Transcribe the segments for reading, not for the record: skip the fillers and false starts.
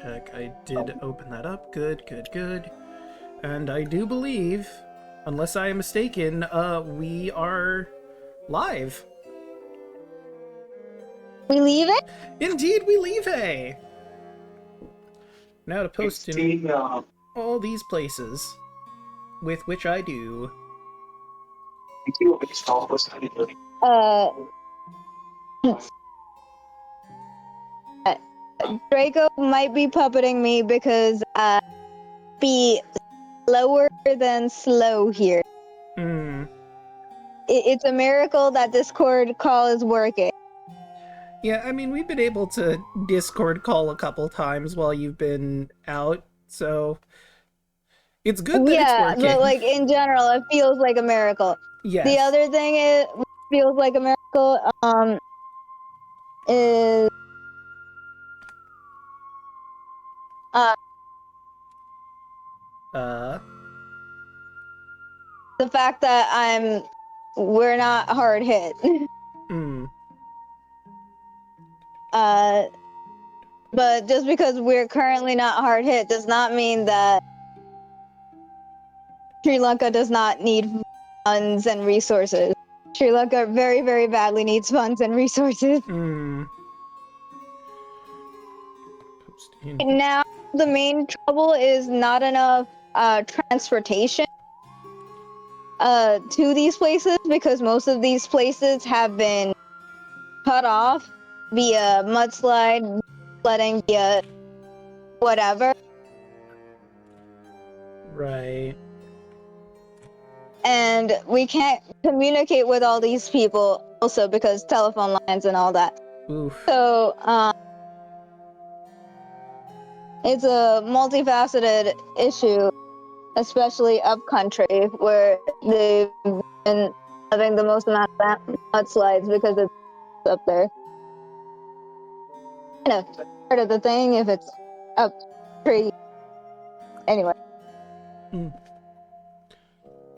Heck, I did open that up. Good, good, good. And I do believe, unless I am mistaken, we are live. We leave it? Indeed, we leave a. Now to post in all these places, with which I do. Draco might be puppeting me because be slower than slow here. It's a miracle that Discord call is working. Yeah, I mean, we've been able to Discord call a couple times while you've been out, so it's good that it's working. But like in general, it feels like a miracle. Yes. The other thing it feels like a miracle is the fact that we're not hard hit. But just because we're currently not hard hit does not mean that Sri Lanka does not need funds and resources. Sri Lanka very, very badly needs funds and resources. Now, the main trouble is not enough transportation to these places, because most of these places have been cut off via mudslide, flooding, via whatever. Right. And we can't communicate with all these people also because telephone lines and all that. Oof. So, it's a multifaceted issue, especially up country, where they've been having the most amount of mudslides because it's up there. Kind of part of the thing if it's up tree. Anyway.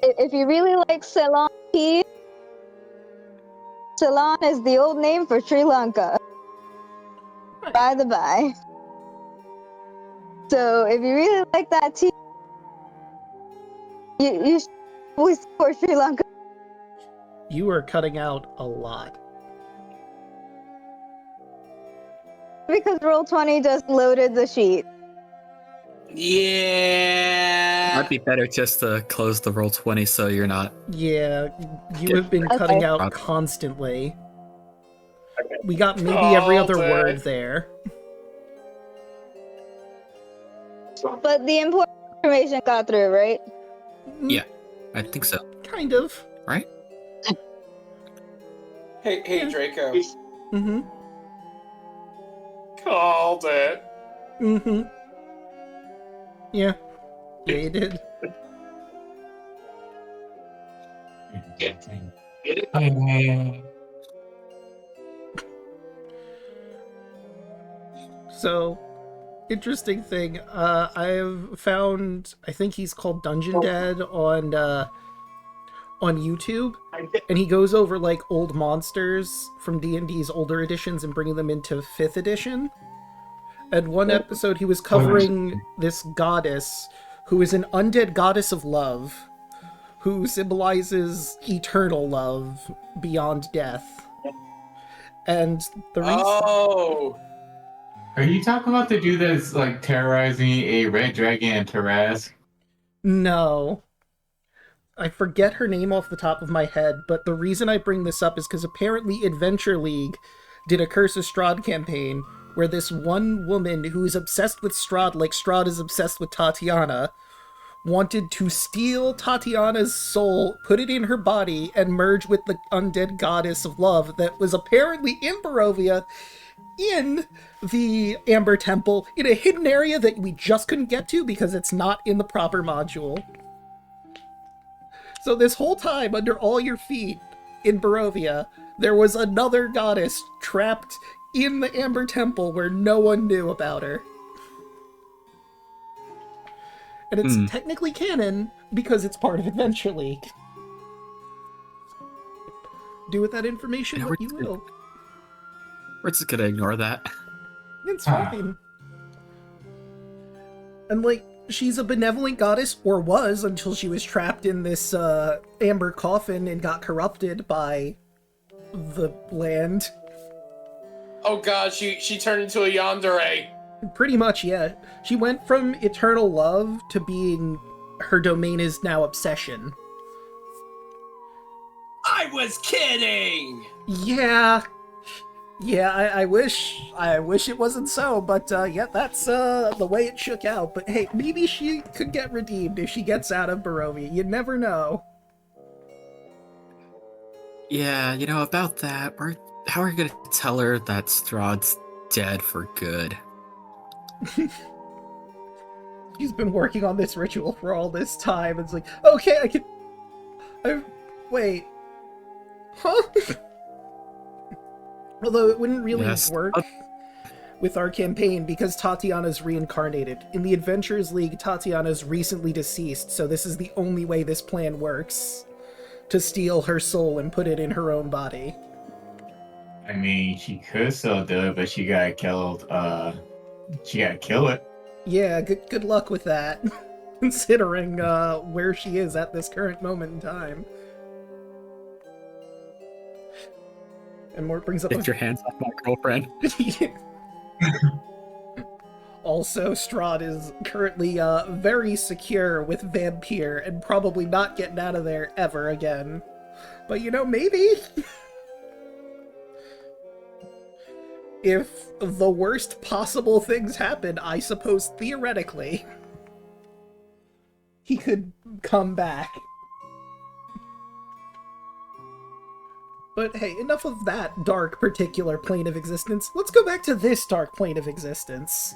If you really like Ceylon tea, Ceylon is the old name for Sri Lanka. By the by. So if you really like that tea, you should always support Sri Lanka. You are cutting out a lot. Because Roll20 just loaded the sheet. Yeah. Might be better just to close the Roll20 so you're not. Yeah, you have been cutting out constantly. We got maybe every other word there. But the important information got through, right? Yeah, I think so. Kind of. Right? Hey, Draco. Mm-hmm. Called it. Mm-hmm. Yeah. Yeah, you did. So, interesting thing. I've found, I think he's called Dungeon Dad on YouTube, and he goes over like old monsters from D&D's older editions and bringing them into 5th edition. And one episode he was covering this goddess who is an undead goddess of love, who symbolizes eternal love beyond death. And the reason... Oh! Are you talking about the dude that's like terrorizing a red dragon and Taraz? No. I forget her name off the top of my head, but the reason I bring this up is because apparently Adventure League did a Curse of Strahd campaign where this one woman who is obsessed with Strahd like Strahd is obsessed with Tatiana wanted to steal Tatiana's soul, put it in her body, and merge with the undead goddess of love that was apparently in Barovia in the Amber Temple in a hidden area that we just couldn't get to because it's not in the proper module. So this whole time, under all your feet in Barovia, there was another goddess trapped in the Amber Temple where no one knew about her. And it's technically canon because it's part of Adventure League. Do with that information what you will. We're just gonna ignore that. It's fine. And, like, she's a benevolent goddess, or was, until she was trapped in this, amber coffin and got corrupted by the land. Oh god, she turned into a yandere. Pretty much, yeah. She went from eternal love to being... her domain is now obsession. I was kidding! Yeah. Yeah, I wish it wasn't so, but yeah, that's the way it shook out. But hey, maybe she could get redeemed if she gets out of Barovia. You never know. Yeah, you know, about that, how are we gonna tell her that Strahd's dead for good? She's been working on this ritual for all this time. It's like, okay, wait. Huh? Although it wouldn't really work with our campaign because Tatiana's reincarnated. In the Adventurers League, Tatiana's recently deceased, so this is the only way this plan works. To steal her soul and put it in her own body. I mean, she could still do it, but she gotta kill it. Yeah, good luck with that. Considering where she is at this current moment in time. And Mort brings up... Get your hands off my girlfriend. Also, Strahd is currently very secure with Vampire and probably not getting out of there ever again. But you know, maybe? If the worst possible things happen, I suppose theoretically, he could come back. But hey, enough of that dark particular plane of existence. Let's go back to this dark plane of existence.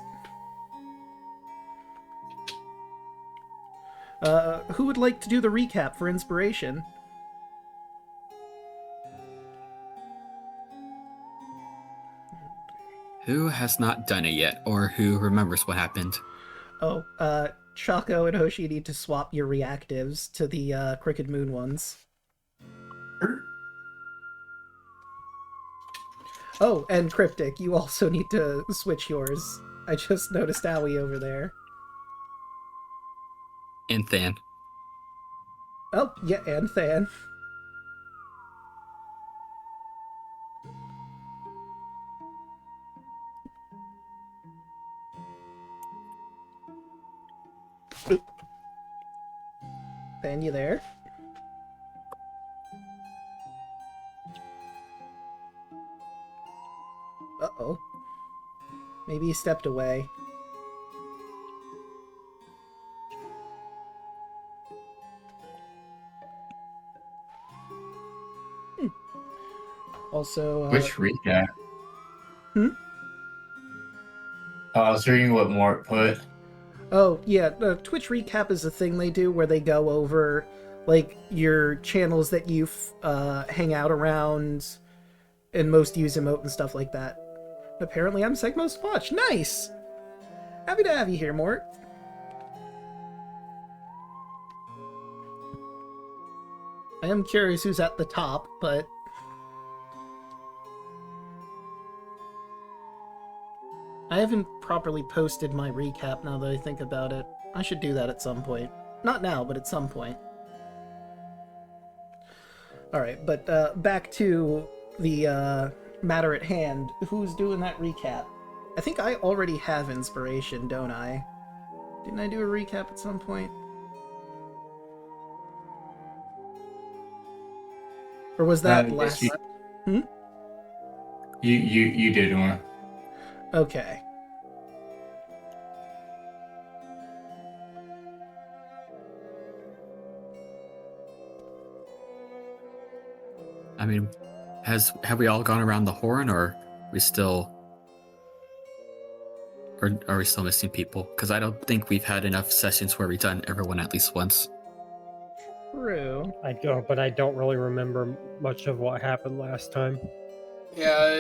Who would like to do the recap for inspiration? Who has not done it yet, or who remembers what happened? Oh, Chaco and Hoshi need to swap your reactives to the Crooked Moon ones. Oh, and Cryptic, you also need to switch yours. I just noticed Owie over there. And Than. Oh, yeah, and Than. Than, you there? Uh-oh. Maybe he stepped away. Also, Which recap? Hmm? I was reading what Mort put. Oh, yeah, Twitch Recap is a thing they do where they go over, like, your channels that you hang out around and most use emote and stuff like that. Apparently I'm Segmo's Watch. Nice! Happy to have you here, Mort. I am curious who's at the top, but... I haven't properly posted my recap now that I think about it. I should do that at some point. Not now, but at some point. Alright, but back to the matter at hand. Who's doing that recap? I think I already have inspiration, don't I? Didn't I do a recap at some point? Or was that last... You did one. Okay. I mean, have we all gone around the horn, or are we still missing people? Because I don't think we've had enough sessions where we've done everyone at least once. True. I don't really remember much of what happened last time. Yeah,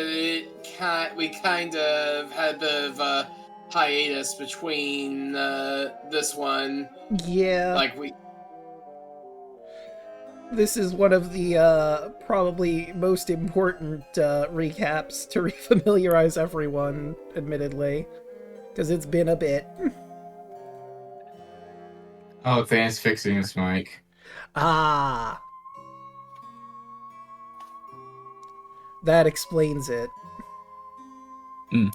we kind of had a bit of a hiatus between this one. Yeah. This is one of the probably most important recaps to refamiliarize everyone, admittedly. Because it's been a bit. Oh, Than's fixing his mic. Ah. That explains it. Hmm.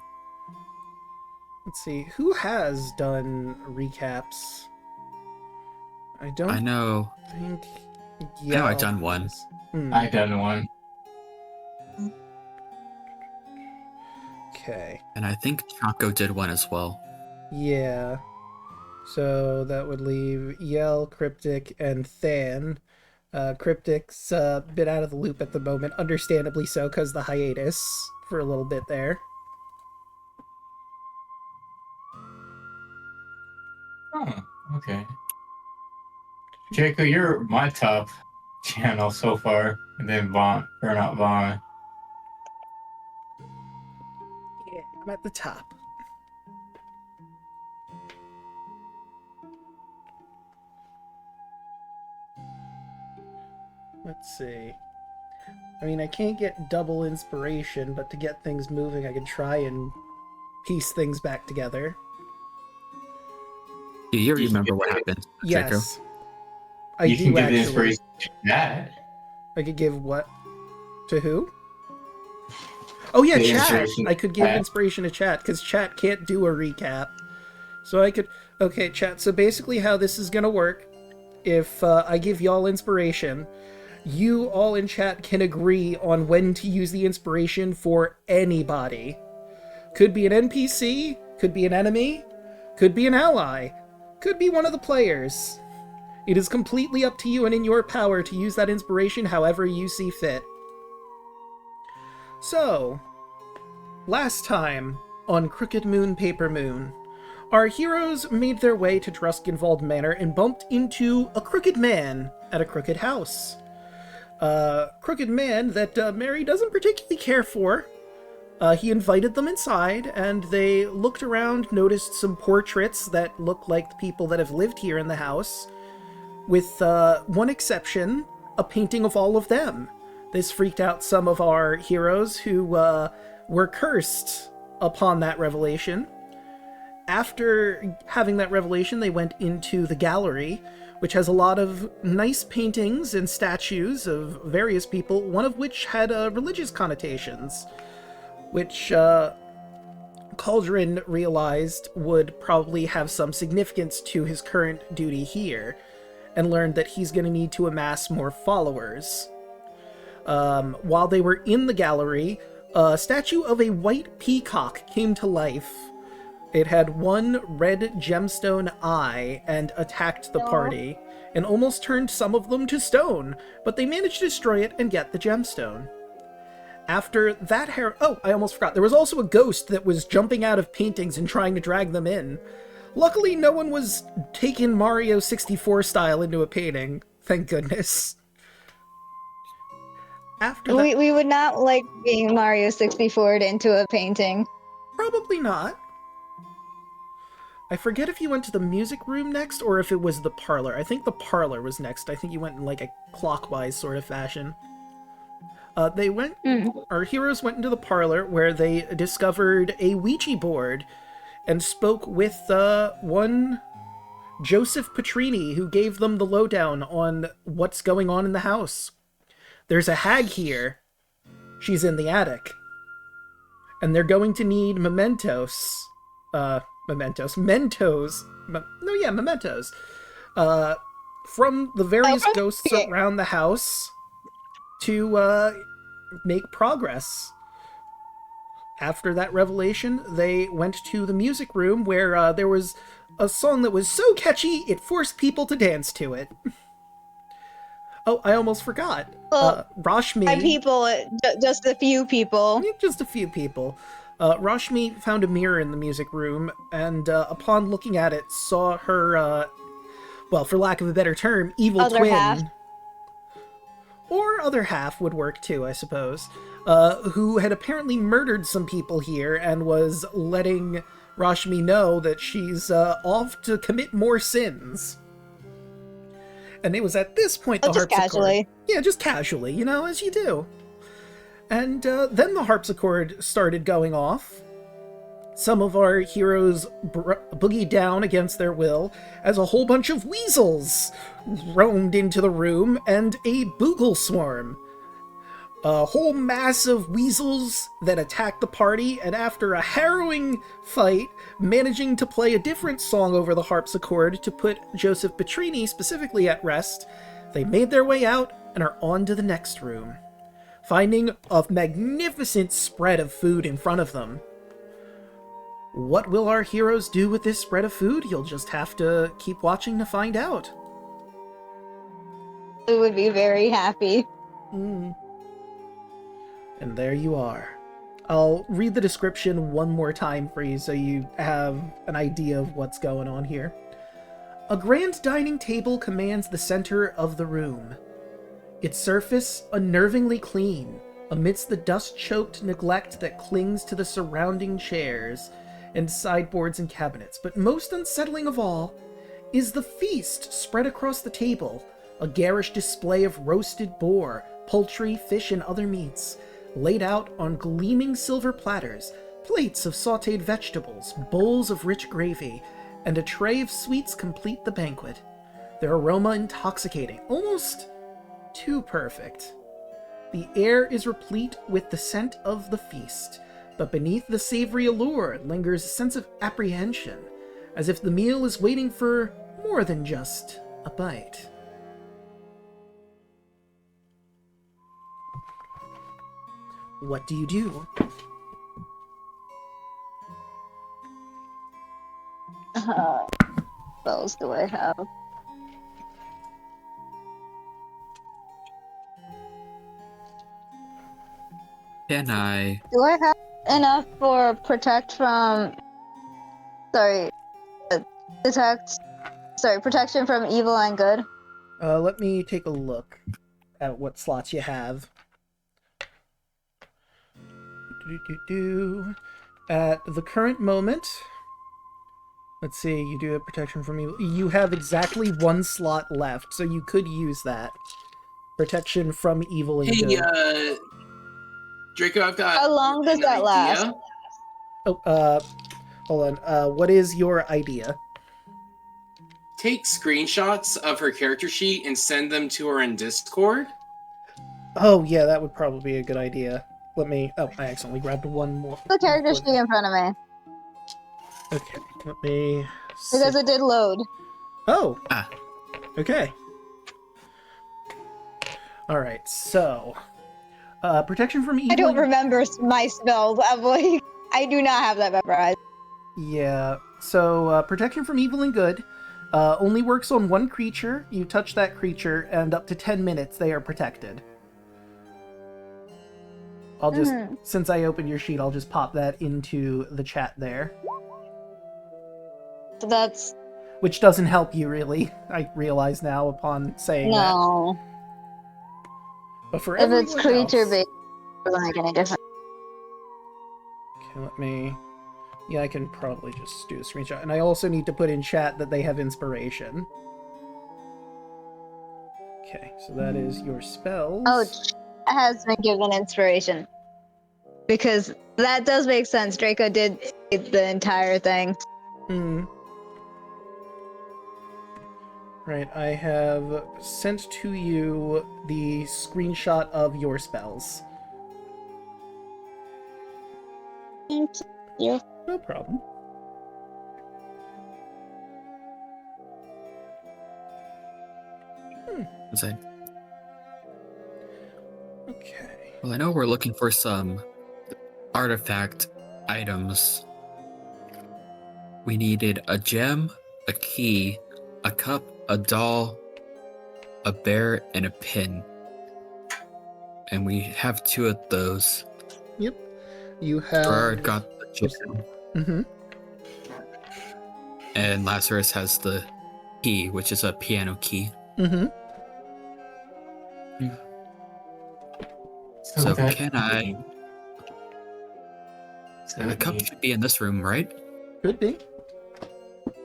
Let's see, who has done recaps? I don't I know. think... I know I've done one. I done one. Okay. And I think Draco did one as well. Yeah. So that would leave Yell, Cryptic, and Than. Cryptic's a bit out of the loop at the moment, understandably so, because the hiatus for a little bit there. Oh, okay. Draco, you're my top channel so far, and then Vaughn, or not Vaughn. Yeah, I'm at the top. Let's see. I mean, I can't get double inspiration, but to get things moving, I can try and piece things back together. Do you remember what happened, Draco? Yes. I You do can give the actually. inspiration to that. I could give what? To who? Oh yeah, The chat! inspiration I could give chat. inspiration to chat, because chat can't do a recap. So I could... Okay, chat, so basically how this is gonna work, if I give y'all inspiration, you all in chat can agree on when to use the inspiration for anybody. Could be an NPC, could be an enemy, could be an ally, could be one of the players. It is completely up to you and in your power to use that inspiration however you see fit. So, last time on Crooked Moon Paper Moon, our heroes made their way to Druskenvauld Manor and bumped into a crooked man at a crooked house. Crooked man that Mary doesn't particularly care for. He invited them inside, and they looked around, noticed some portraits that look like the people that have lived here in the house, with one exception, a painting of all of them. This freaked out some of our heroes who were cursed upon that revelation. After having that revelation, they went into the gallery, which has a lot of nice paintings and statues of various people, one of which had religious connotations, which Cauldron realized would probably have some significance to his current duty here, and learned that he's going to need to amass more followers. While they were in the gallery, a statue of a white peacock came to life. It had one red gemstone eye and attacked the party, and almost turned some of them to stone, but they managed to destroy it and get the gemstone. After that oh, I almost forgot. There was also a ghost that was jumping out of paintings and trying to drag them in. Luckily, no one was taking Mario 64 style into a painting. Thank goodness. After that... We would not like being Mario 64 into a painting. Probably not. I forget if you went to the music room next or if it was the parlor. I think the parlor was next. I think you went in like a clockwise sort of fashion. Our heroes went into the parlor where they discovered a Ouija board and spoke with one Joseph Petrini, who gave them the lowdown on what's going on in the house. There's a hag here. She's in the attic. And they're going to need mementos. Mementos. From the various ghosts around the house to make progress. After that revelation, they went to the music room where there was a song that was so catchy it forced people to dance to it. Oh, I almost forgot. Rashmi... By people, just a few people. Just a few people. Rashmi found a mirror in the music room, and upon looking at it, saw her, well, for lack of a better term, evil Other twin. half. Or other half would work too, I suppose. Who had apparently murdered some people here and was letting Rashmi know that she's off to commit more sins. And it was at this point the just harpsichord... casually. Yeah, just casually, you know, as you do. And then the harpsichord started going off. Some of our heroes boogie down against their will as a whole bunch of weasels roamed into the room and a boogle swarm. A whole mass of weasels that attacked the party, and after a harrowing fight, managing to play a different song over the harpsichord to put Joseph Petrini specifically at rest, they made their way out and are on to the next room, finding a magnificent spread of food in front of them. What will our heroes do with this spread of food? You'll just have to keep watching to find out. I would be very happy. And there you are. I'll read the description one more time for you so you have an idea of what's going on here. A grand dining table commands the center of the room. Its surface unnervingly clean, amidst the dust-choked neglect that clings to the surrounding chairs and sideboards and cabinets. But most unsettling of all is the feast spread across the table, a garish display of roasted boar, poultry, fish, and other meats, laid out on gleaming silver platters, plates of sautéed vegetables, bowls of rich gravy, and a tray of sweets complete the banquet. Their aroma intoxicating, almost too perfect. The air is replete with the scent of the feast, but beneath the savory allure lingers a sense of apprehension, as if the meal is waiting for more than just a bite. What do you do? Spells do I have? Can I? Do I have enough for protect from? Sorry, protection from evil and good. Let me take a look at what slots you have. At the current moment, let's see, you do have protection from evil. You have exactly one slot left, so you could use that. Protection from evil and good. Hey, Draco, I've got. How long does an that last? idea. Oh, hold on. What is your idea? Take screenshots of her character sheet and send them to her in Discord. Oh, yeah, that would probably be a good idea. Let me... Oh, I accidentally grabbed one more. The character sheet in front of me Okay, let me... because it did load. Oh! Ah. Okay. Alright, so... protection from evil... I don't remember my spells. I'm like, I do not have that memorized. Yeah, so protection from evil and good only works on one creature. You touch that creature, and up to 10 minutes they are protected. I'll just, since I opened your sheet, I'll just pop that into the chat there. So that's Which doesn't help you, really, I realize now upon saying that. no. But for If it's everyone creature else- based, it doesn't make any difference. Okay, let me... Yeah, I can probably just do a screenshot. And I also need to put in chat that they have inspiration. Okay, so that is your spells. Oh, has been given inspiration. Because that does make sense. Draco did the entire thing. Right, I have sent to you the screenshot of your spells. Thank you. No problem. Was I? Okay. Well, I know we're looking for some artifact items. We needed a gem, a key, a cup, a doll, a bear, and a pin. And we have 2 of those. Yep. You have... Gerard got the gem, Mm-hmm. and Lazarus has the key, which is a piano key. Mm-hmm. So that- can I... So The cup should be in this room, right? Could be.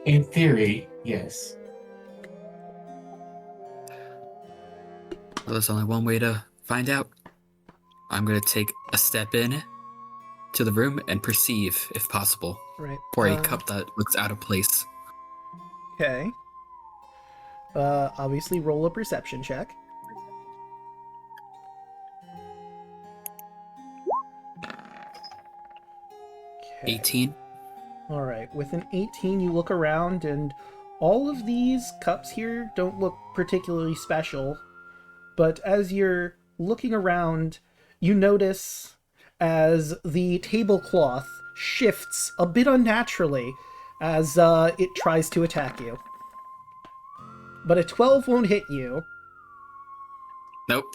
in theory, yes. Well, there's only one way to find out. I'm gonna take a step in to the room and perceive, if possible, Right. for a cup that looks out of place. Okay. Obviously roll a perception check. Okay. 18. Alright, with an 18 you look around and all of these cups here don't look particularly special, but as you're looking around, you notice as the tablecloth shifts a bit unnaturally as it tries to attack you. But a 12 won't hit you, Nope.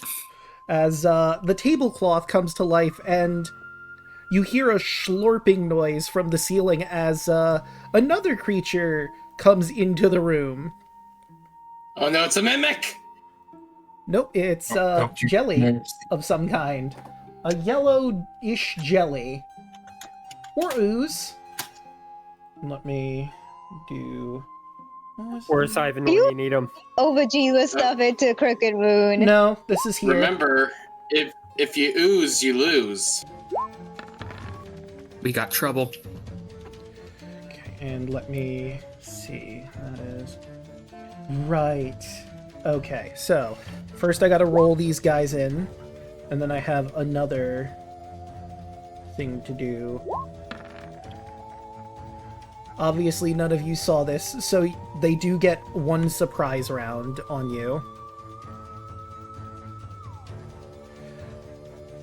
as the tablecloth comes to life and you hear a slurping noise from the ceiling as another creature comes into the room. Oh no, it's a mimic! Nope, it's Don't you jelly know- of some kind. A yellow-ish jelly. Or ooze. Let me do... Where's Ivan when you need him? Overgeela stuff into Crooked Moon. No, this is here. Remember, if you ooze, you lose. We got trouble. Okay, and let me see. That is... Right. Okay, so first I gotta roll these guys in, and then I have another thing to do. Obviously, none of you saw this, so they do get one surprise round on you.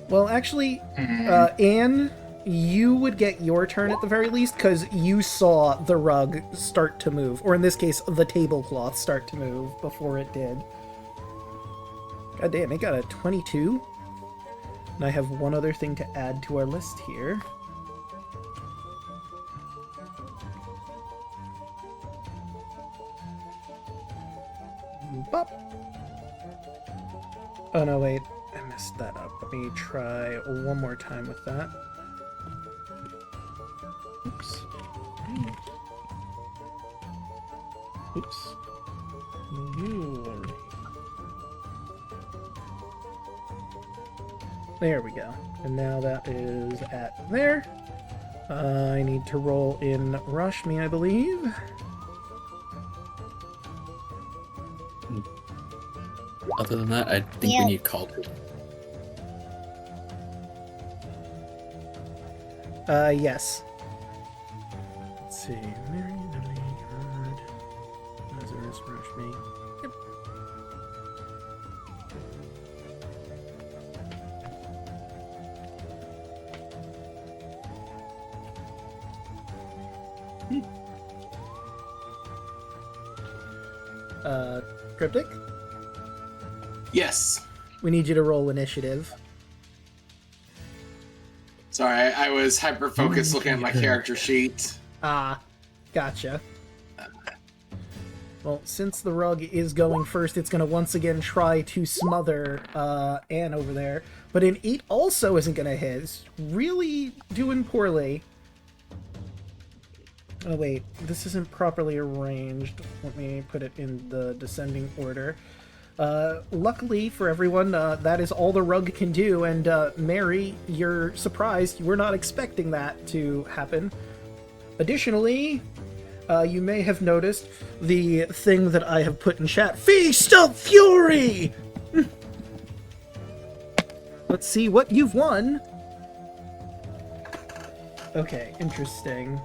Well, actually, Anne, you would get your turn at the very least, because you saw the rug start to move, or in this case, the tablecloth start to move before it did. God damn, it got a 22. And I have one other thing to add to our list here. Bop. Oh no, wait. I messed that up. Let me try one more time with that. Oops. Oops. There we go. And now that is at there. I need to roll in Rush Me, I believe. Other than that, I think Yeah. we need Calder. Yes. Let's see. Mary, Lily, Bird, Lazarus, Rush Me. Yep. Cryptic? Yes. We need you to roll initiative. Sorry, I was hyper-focused looking at my character sheet. Ah, gotcha. Well, since the rug is going first, it's going to once again try to smother Anne over there. But an 8 also isn't going to hit. It's really doing poorly. Oh wait, this isn't properly arranged. Let me put it in the descending order. Luckily for everyone, that is all the rug can do, and Mary, you're surprised. You were not expecting that to happen. Additionally, you may have noticed the thing that I have put in chat. Feast of Fury! Let's see what you've won. Okay, interesting.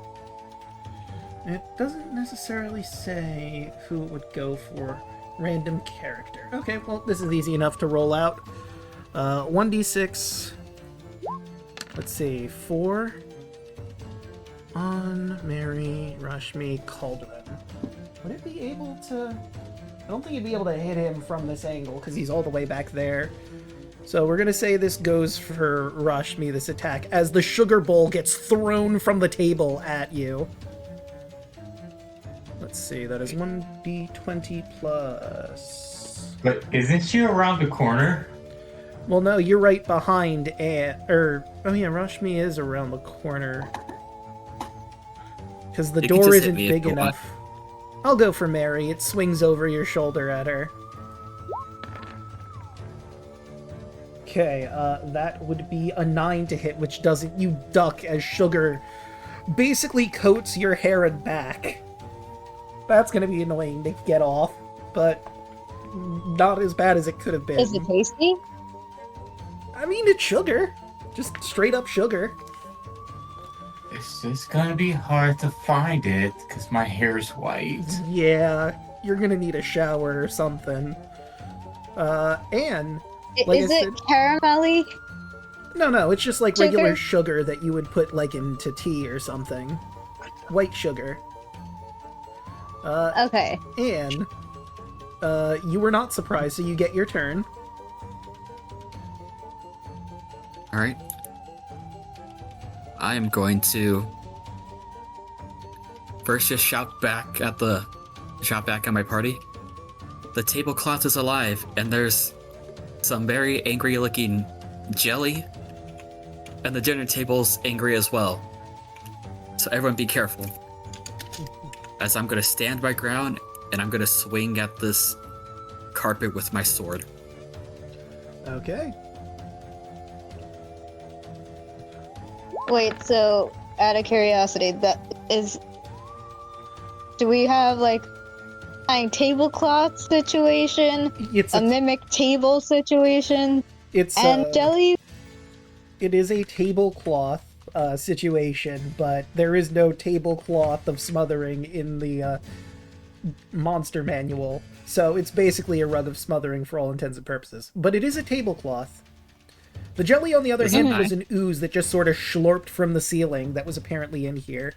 It doesn't necessarily say who it would go for. Random character. Okay, well, this is easy enough to roll out. 1d6. Let's see, 4 on Mary, Rashmi, Cauldron. Would it be able to... I don't think it'd be able to hit him from this angle, because he's all the way back there. So we're going to say this goes for Rashmi, this attack, as the sugar bowl gets thrown from the table at you. Let's see, that is 1d20 plus... But isn't she around the corner? Well, no, you're right behind Anne, oh yeah, Rashmi is around the corner. Because the You can door just hit isn't me if big you want. enough. I'll go for Mary. It swings over your shoulder at her. Okay, that would be a 9 to hit, which doesn't. You duck as sugar basically coats your hair and back. That's gonna be annoying to get off, but not as bad as it could have been. Is it tasty? I mean, it's sugar. Just straight up sugar. It's just gonna be hard to find it because my hair's white. Yeah, you're gonna need a shower or something. And like Is I it said, caramelly? no, it's just like Sugar? regular sugar that you would put like into tea or something. White sugar. Okay. And you were not surprised, so you get your turn. Alright. I am going to first just shout back at my party. The tablecloth is alive, and there's some very angry looking jelly, and the dinner table's angry as well. So everyone be careful. As I'm gonna stand my ground, and I'm gonna swing at this carpet with my sword. Okay. Wait, so out of curiosity, do we have like a tablecloth situation, It's a mimic table situation, it's and jelly? It is a tablecloth situation, but there is no tablecloth of smothering in the monster manual. So it's basically a rug of smothering for all intents and purposes. But it is a tablecloth. The jelly, on the other hand, was an ooze that just sort of schlorped from the ceiling that was apparently in here.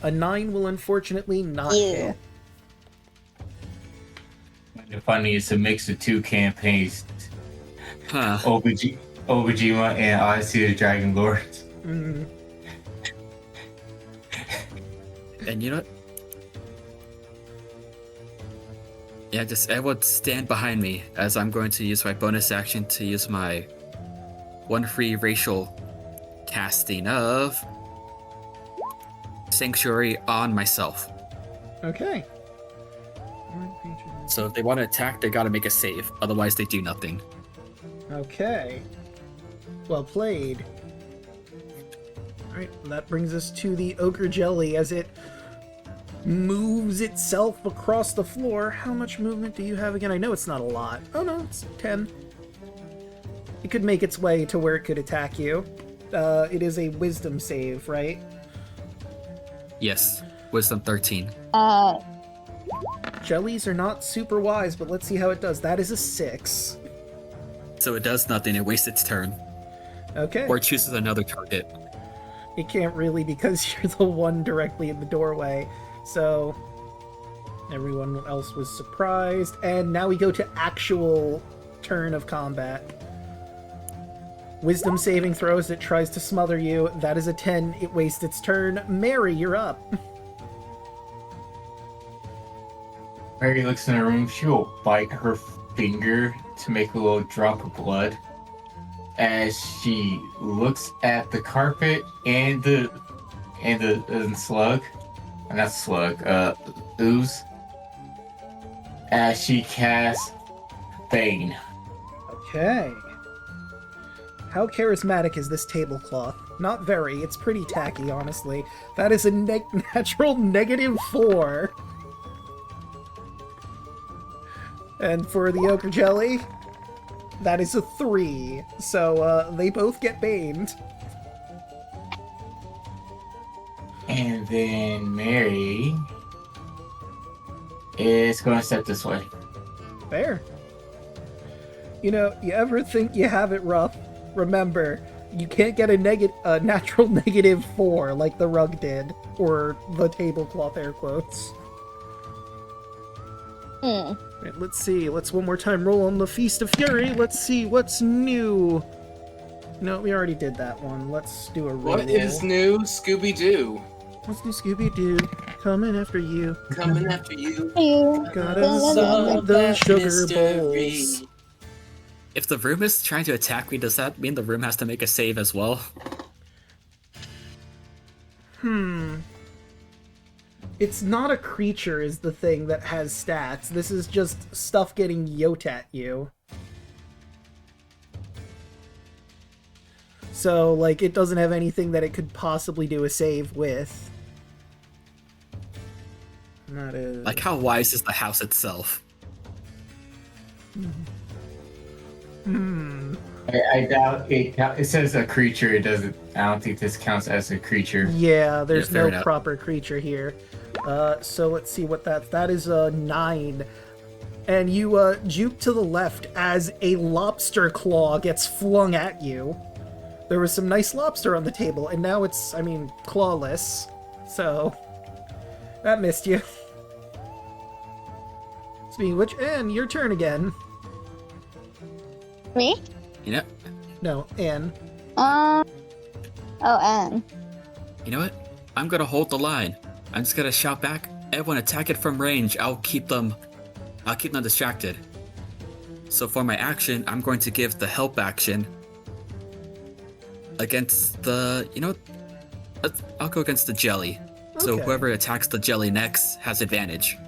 A 9 will unfortunately not hit. The funny is to mix the two campaigns. Huh. Obajima and Odyssey of the Dragon Lord. Mm. And you know what? Yeah, just everyone stand behind me as I'm going to use my bonus action to use my one free racial casting of Sanctuary on myself. Okay. So if they want to attack, they gotta make a save. Otherwise, they do nothing. Okay. Well played. Alright, that brings us to the Ogre Jelly as it moves itself across the floor. How much movement do you have again? I know it's not a lot. Oh no, it's 10. It could make its way to where it could attack you. It is a wisdom save, right? Yes, wisdom 13. Jellies are not super wise, but let's see how it does. That is a 6. So it does nothing, it wastes its turn. Okay. Or chooses another target. It can't really because you're the one directly in the doorway. So everyone else was surprised. And now we go to actual turn of combat. Wisdom saving throws, it tries to smother you. That is a 10. It wastes its turn. Mary, you're up. Mary looks in the room. She will bite her finger to make a little drop of blood. As she looks at the carpet and the slug, not slug, ooze. As she casts Bane. Okay. How charismatic is this tablecloth? Not very. It's pretty tacky, honestly. That is a natural -4. And for the Ochre Jelly, that is a 3. So, they both get baned. And then Mary is going to step this way. Fair. You know, you ever think you have it rough? Remember, you can't get a natural -4 like the rug did, or the tablecloth air quotes. Right, let's see. Let's one more time roll on the Feast of Fury. Let's see what's new. No, we already did that one. Let's do a roll. What is new, Scooby-Doo? Let's do Scooby-Doo. Coming after you. Coming after you. Gotta solve the sugar bowls. If the room is trying to attack me, does that mean the room has to make a save as well? It's not a creature is the thing that has stats. This is just stuff getting yoked at you. So, like, it doesn't have anything that it could possibly do a save with. And that is... Like, how wise is the house itself? I doubt it. It says a creature. It doesn't. I don't think this counts as a creature. Yeah, there's fair no enough. proper creature here. So let's see what that is a 9. And you juke to the left as a lobster claw gets flung at you. There was some nice lobster on the table, and now it's, clawless. So, that missed you. Speaking of which, Anne, your turn again. Me? You know, No, Anne. Oh, N. you know what? I'm gonna hold the line. I'm just gonna shout back. Everyone attack it from range. I'll keep them distracted. So for my action, I'm going to give the help action against the, I'll go against the jelly. So Okay. whoever attacks the jelly next has advantage.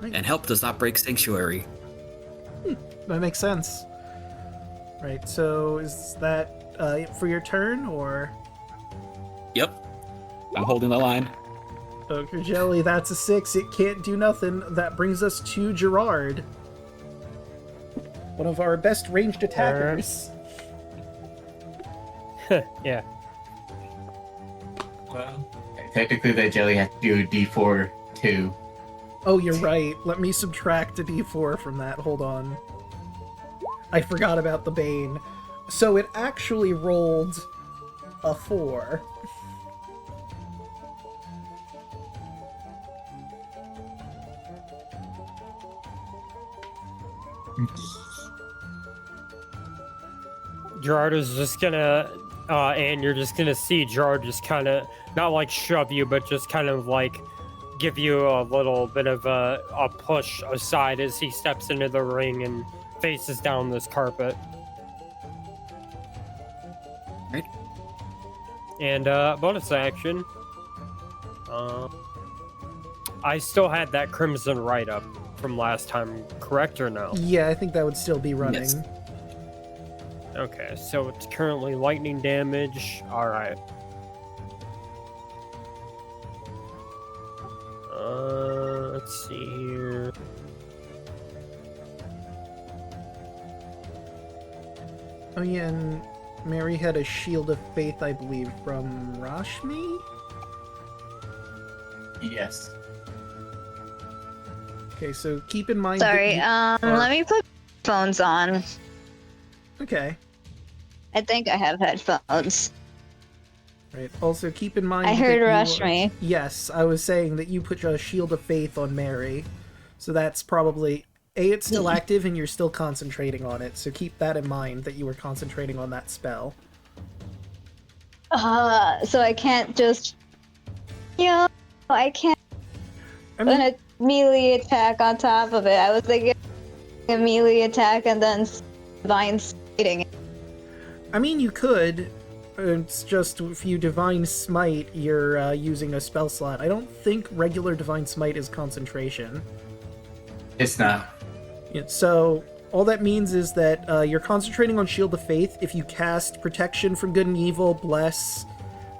Right. And help does not break sanctuary. That makes sense. Right, so is that it for your turn, or... Yep. I'm holding the line. Okay, Jelly, that's a 6. It can't do nothing. That brings us to Gerard. One of our best ranged attackers. Yeah. Well, technically, that jelly has to do a D4 too. Oh, you're right. Let me subtract a d4 from that. Hold on. I forgot about the Bane. So it actually rolled a 4. Gerard is just gonna, and you're just gonna see Gerard just kind of, not like shove you, but just kind of like give you a little bit of a push aside as he steps into the ring and faces down this carpet. Right. And bonus action. I still had that crimson write-up from last time, correct or no? Yeah, I think that would still be running. Yes. Okay, so it's currently lightning damage. Alright. Let's see here. Oh yeah, and Mary had a shield of faith, I believe, from Rashmi? Yes. Okay, so keep in mind... that Sorry, you are- let me put phones on. Okay. I think I have headphones. Right. Also, keep in mind I heard that you rush are- me. Yes, I was saying that you put a shield of faith on Mary. So that's probably... it's still active and you're still concentrating on it, so keep that in mind, that you were concentrating on that spell. So I can't just... I can't I put mean, a melee attack on top of it. I was thinking a melee attack and then divine smiting. you could. It's just if you Divine Smite, you're using a spell slot. I don't think regular Divine Smite is concentration. It's not. Yeah, so all that means is that you're concentrating on Shield of Faith. If you cast Protection from Good and Evil, Bless,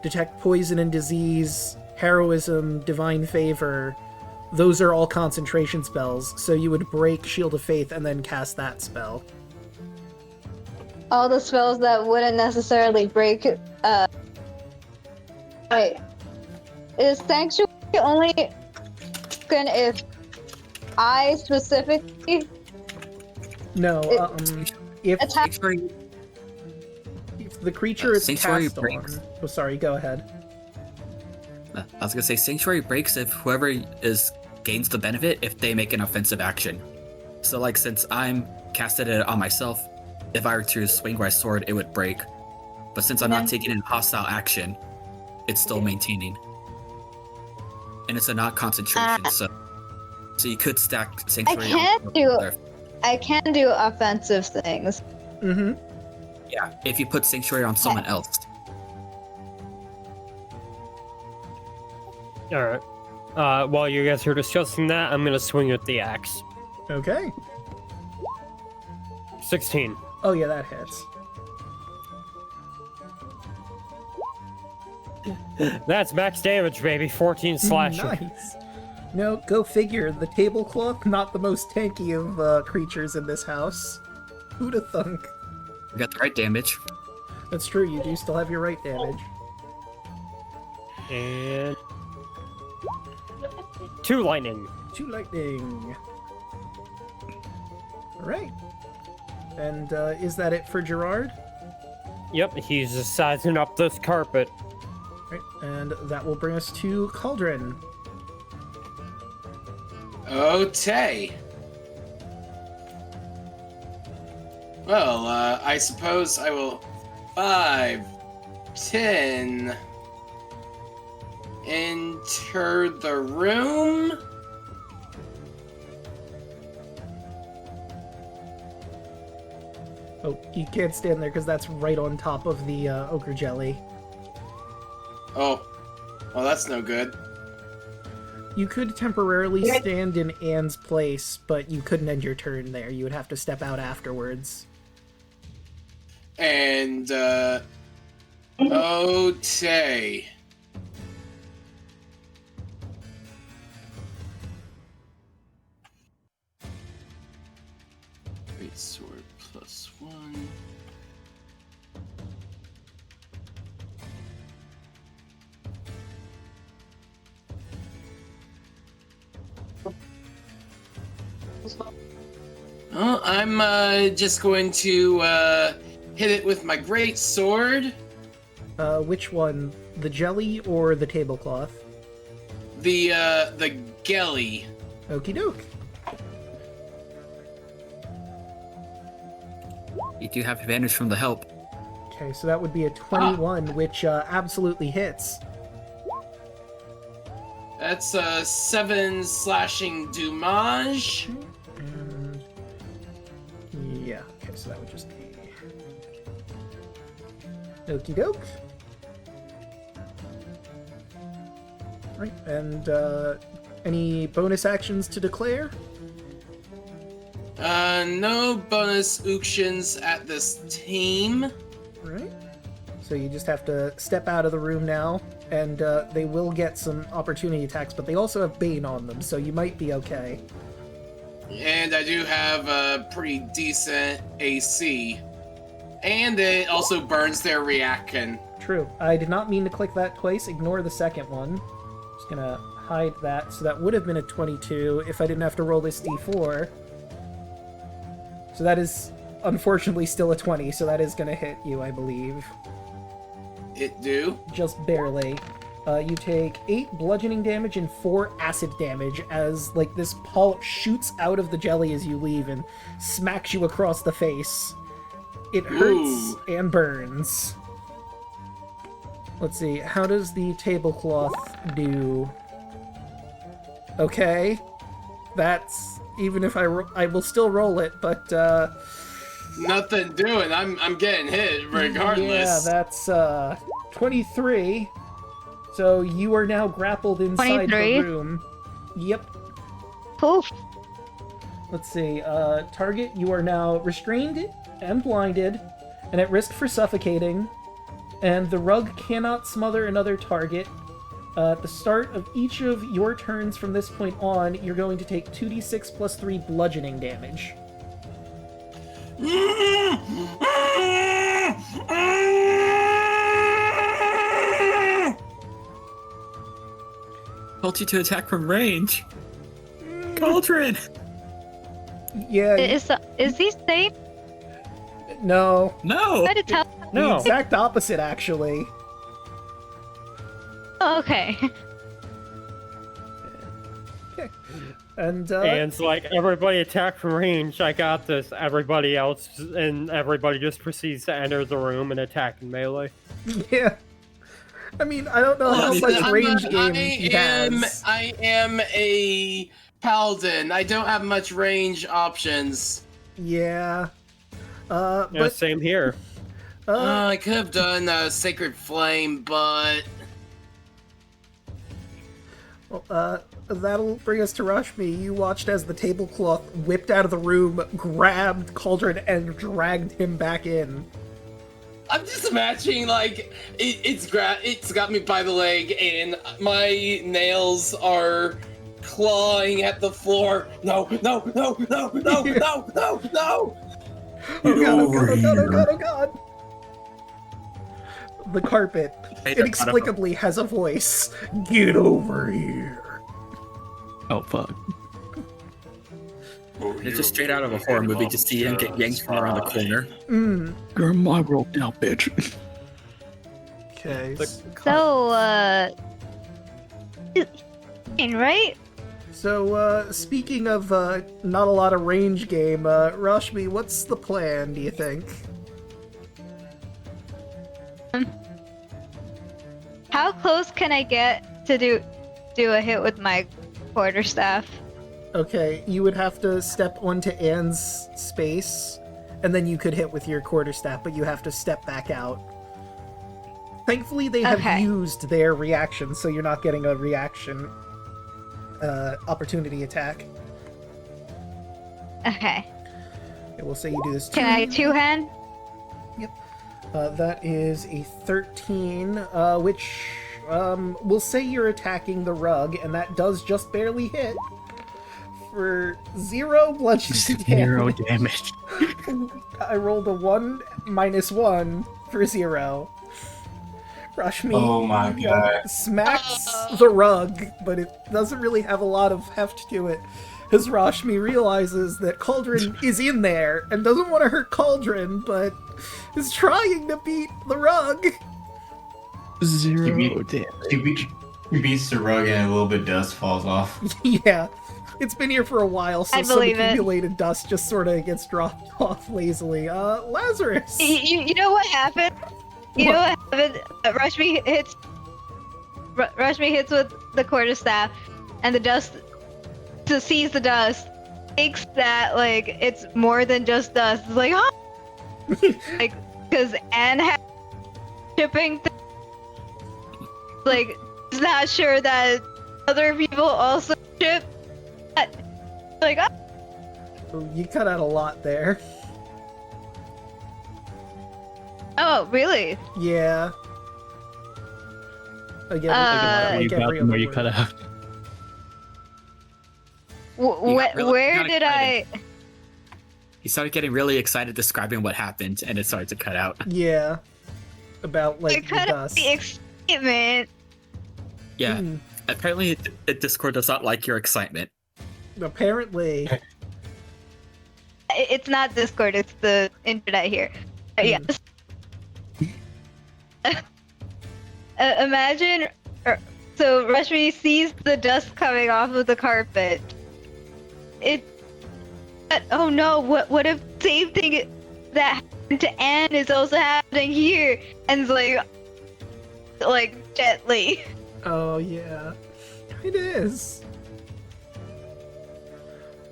Detect Poison and Disease, Heroism, Divine Favor, those are all concentration spells. So you would break Shield of Faith and then cast that spell. All the spells that wouldn't necessarily break. Wait. Is Sanctuary only good if I specifically No, if attack? the creature is Sanctuary cast breaks. on... Oh, sorry, go ahead. I was gonna say Sanctuary breaks if whoever gains the benefit if they make an offensive action. So like since I'm casted it on myself, if I were to swing my sword, it would break. But since I'm not taking a hostile action, it's still maintaining. And it's a not concentration, so you could stack Sanctuary I can do offensive things. Mm-hmm. Yeah, if you put Sanctuary on someone else. Alright. While you guys are discussing that, I'm gonna swing with the axe. Okay. 16. Oh yeah, that hits. That's max damage, baby. 14 slashing. Nice. No, go figure. The tablecloth, not the most tanky of creatures in this house. Who'da thunk? We got the right damage. That's true, you do still have your right damage. And 2 lightning. 2 lightning. Alright. And is that it for Gerard? Yep, he's just sizing up this carpet. Right, and that will bring us to Cauldron. Okay. Well, I suppose I will 5, 10 enter the room. Oh, you can't stand there because that's right on top of the ogre jelly. Oh, well, that's no good. You could temporarily stand in Anne's place, but you couldn't end your turn there. You would have to step out afterwards. And, okay. Great sword +1. Well, I'm just going to hit it with my great sword. Which one? The jelly or the tablecloth? The gelly. Okie doke. You do have advantage from the help. Okay, so that would be a 21, which absolutely hits. That's 7 slashing damage. And yeah, okay, so that would just be okie doke. Right, and any bonus actions to declare? No bonus actions at this team. Right. So you just have to step out of the room now, and they will get some opportunity attacks, but they also have Bane on them, so you might be okay. And I do have a pretty decent AC. And it also burns their reaction. True. I did not mean to click that twice. Ignore the second one. Just gonna hide that. So that would have been a 22 if I didn't have to roll this d4. So that is unfortunately still a 20, so that is gonna hit you, I believe. It do? Just barely. You take 8 bludgeoning damage and 4 acid damage as, like, this polyp shoots out of the jelly as you leave and smacks you across the face. It hurts Ooh. and burns. Let's see, how does the tablecloth do? Okay. That's... even if I will still roll it, but, Nothing doing. I'm getting hit regardless. yeah, that's, 23. So you are now grappled inside 23? the room. Yep. Poof. Let's see, target, you are now restrained and blinded, and at risk for suffocating, and the rug cannot smother another target. At the start of each of your turns from this point on, you're going to take 2d6 plus 3 bludgeoning damage. Told you to attack from range. Cauldron! Yeah, Is he safe? no. No! Try to tell. The No. exact opposite, actually. Oh, okay. And, And it's like, everybody attack from range, I got this. Everybody else, and everybody just proceeds to enter the room and attack in melee. yeah. I mean, I don't know how much range game he has. I am a paladin. I don't have much range options. Yeah. Yeah, But, same here. I could have done Sacred Flame, but... well, that'll bring us to Rashmi. You watched as the tablecloth whipped out of the room, grabbed Cauldron, and dragged him back in. I'm just imagining like it's got me by the leg and my nails are clawing at the floor. No, no, no, no, no, no, no, no! Oh god, oh god, oh god, oh god, oh god! The carpet inexplicably has a voice. Get over here. Oh fuck. It's just straight out of a horror movie to see him get yanked from around the corner. You're in my world now, bitch. Okay. So, right? So, speaking of not a lot of range game, Rashmi, what's the plan, do you think? How close can I get to do a hit with my quarterstaff? Okay, you would have to step onto Anne's space, and then you could hit with your quarterstaff, but you have to step back out. Thankfully, they have used their reaction, so you're not getting a reaction opportunity attack. Okay. Okay, we'll say you do this Can I two-hand? Yep. That is a 13, which we'll say you're attacking the rug, and that does just barely hit. For 0 bludgeoning Zero damage. damage. I rolled a 1 minus 1 for 0. Rashmi Oh my god. smacks the rug, but it doesn't really have a lot of heft to it. As Rashmi realizes that Cauldron is in there and doesn't want to hurt Cauldron, but is trying to beat the rug. Zero You damage. He beats the rug and a little bit of dust falls off. Yeah. It's been here for a while, so I some believe it. accumulated dust just sort of gets dropped off lazily. Lazarus! You know what happened? You know what happened? Rashmi hits with the quarterstaff, and the dust sees the dust, thinks that like it's more than just dust. It's like, huh? Like, because Anne had shipping. Like, is not sure that other people also ship. Like, Oh, you cut out a lot there. oh, really? Yeah. Again, Where you cut, where you cut out. Where did I? He started getting really excited describing what happened, and it started to cut out. Yeah. About, I like, the cut out dust. the excitement. Yeah. Apparently, the Discord does not like your excitement. Apparently. It's not Discord, it's the internet here. Yes. Imagine, so Rashmi sees the dust coming off of the carpet. Oh no, what if the same thing that happened to Anne is also happening here? And it's like gently. Oh, yeah. It is.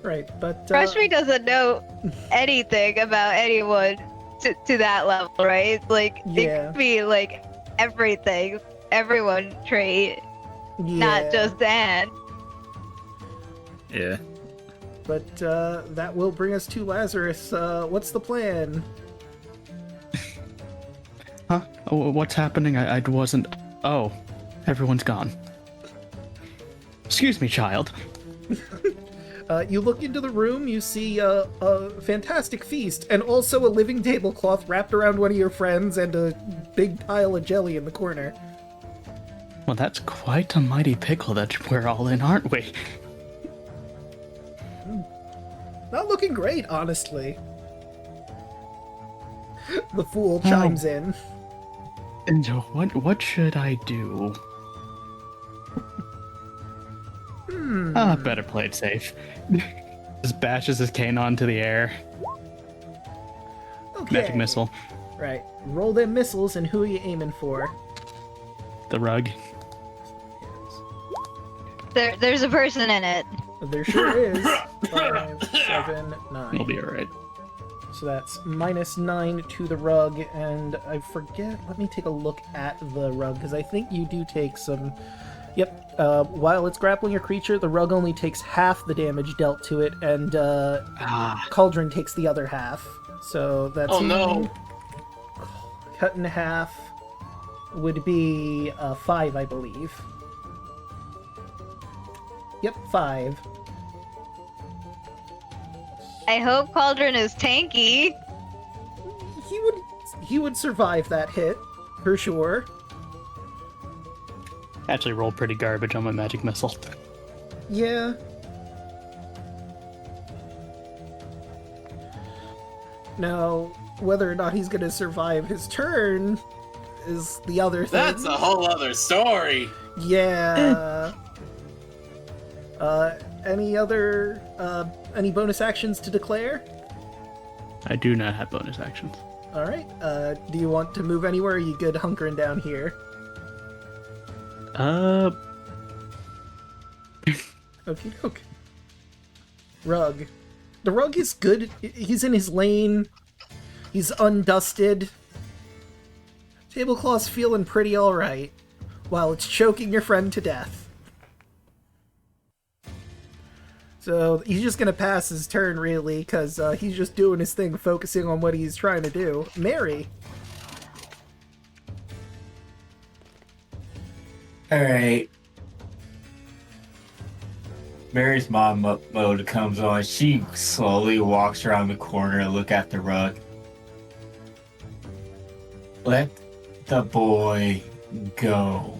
Right, but... Rashmi doesn't know anything about anyone to that level, right? Like, Yeah. it could be like everything, everyone trait, not just Anne. Yeah. But that will bring us to Lazarus. What's the plan? Huh? Oh, what's happening? I wasn't. Oh, everyone's gone. Excuse me, child. You look into the room, you see a fantastic feast, and also a living tablecloth wrapped around one of your friends, and a big pile of jelly in the corner. Well, that's quite a mighty pickle that we're all in, aren't we? Not looking great, honestly. The fool chimes in. And what should I do? Better play it safe. Just bashes his cane onto the air. Okay. Magic missile. Right. Roll them missiles, and who are you aiming for? The rug. There's a person in it. There sure is. 5, 7, 9. We'll be alright. So that's -9 to the rug, and I forget. Let me take a look at the rug, because I think you do take some. Yep. While it's grappling a creature, the rug only takes half the damage dealt to it, and Cauldron takes the other half. So that's. Oh no! cut in half would be 5, I believe. Yep, 5. I hope Cauldron is tanky. He would survive that hit, for sure. Actually rolled pretty garbage on my magic missile. Yeah. Now, whether or not he's gonna survive his turn is the other thing. That's a whole other story. Yeah. Any bonus actions to declare? I do not have bonus actions. All right. Do you want to move anywhere? Or are you good hunkering down here? Okie doke. Rug. The rug is good. He's in his lane. He's undusted. Tablecloth's feeling pretty alright, while it's choking your friend to death. So he's just gonna pass his turn, really, because he's just doing his thing, focusing on what he's trying to do. Mary. Alright. Mary's mom mode comes on. She slowly walks around the corner and look at the rug. Let the boy go.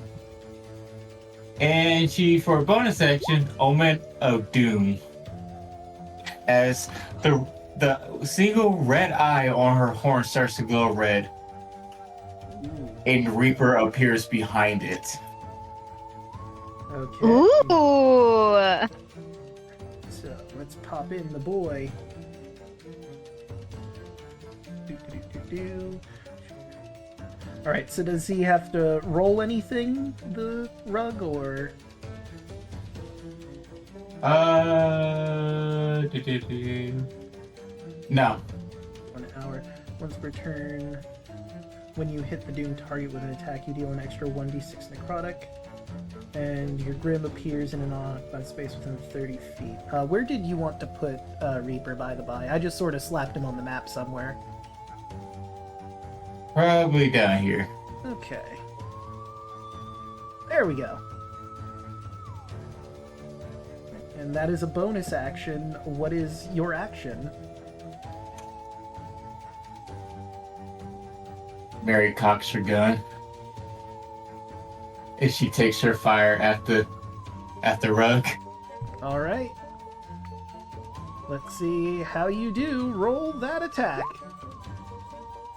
And she, for a bonus action, Omen of Doom. As the single red eye on her horn starts to glow red, and Reaper appears behind it. Okay. Ooh. So let's pop in the boy. Alright, so does he have to roll anything, the rug, or? No. 1 hour. Once per turn, when you hit the doomed target with an attack, you deal an extra 1d6 necrotic. And your Grim appears in an unoccupied space within 30 feet. Where did you want to put Reaper, by the by? I just sort of slapped him on the map somewhere. Probably down here. Okay. There we go. And that is a bonus action. What is your action? Mary cocks her gun. And she takes her fire at the rug. Alright. Let's see how you do. Roll that attack.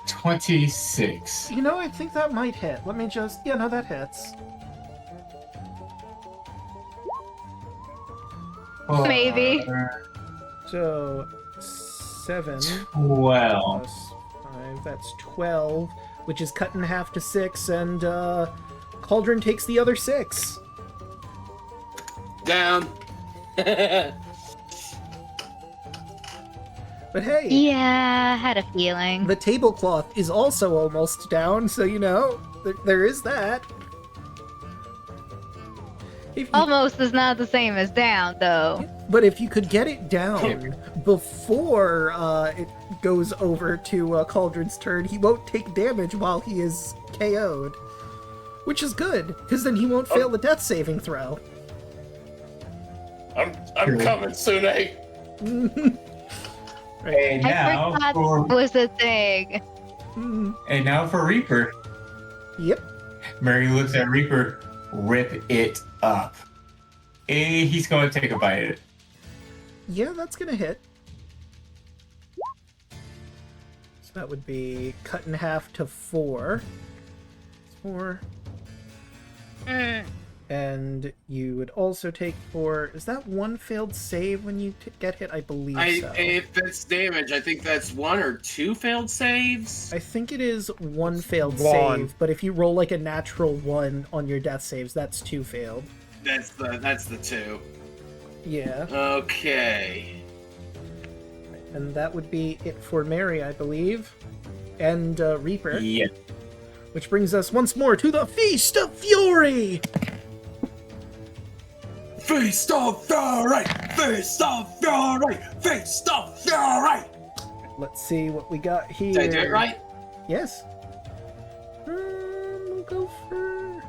26. You know, I think that might hit. Let me just... Yeah, no, that hits. Maybe. So, 7 12. plus 5, that's 12, which is cut in half to 6, and Cauldron takes the other 6. Down. But hey, Yeah, I had a feeling. the tablecloth is also almost down, so you know, there is that. If you, Almost is not the same as down, though. but if you could get it down before it goes over to Cauldron's turn, he won't take damage while he is KO'd. Which is good, because then he won't fail the death saving throw. I'm coming soon, eh? And I now forgot for that was a thing. and now for Reaper. Yep. Mary looks at Reaper, rip it up. And he's going to take a bite at it. Yeah, that's gonna hit. So that would be cut in half to 4. 4. And you would also take 4. Is that 1 failed save when you get hit? I believe so. If that's damage, I think that's 1 or 2 failed saves. I think it is 1 failed 1. save, but if you roll like a natural 1 on your death saves, that's 2 failed. That's the 2. Yeah. Okay. And that would be it for Mary, I believe. And Reaper. Yeah. Which brings us once more to the Feast of Fury! Feast of Fury! Feast of Fury! Feast of Fury! Let's see what we got here. Did I do it right? Yes. go for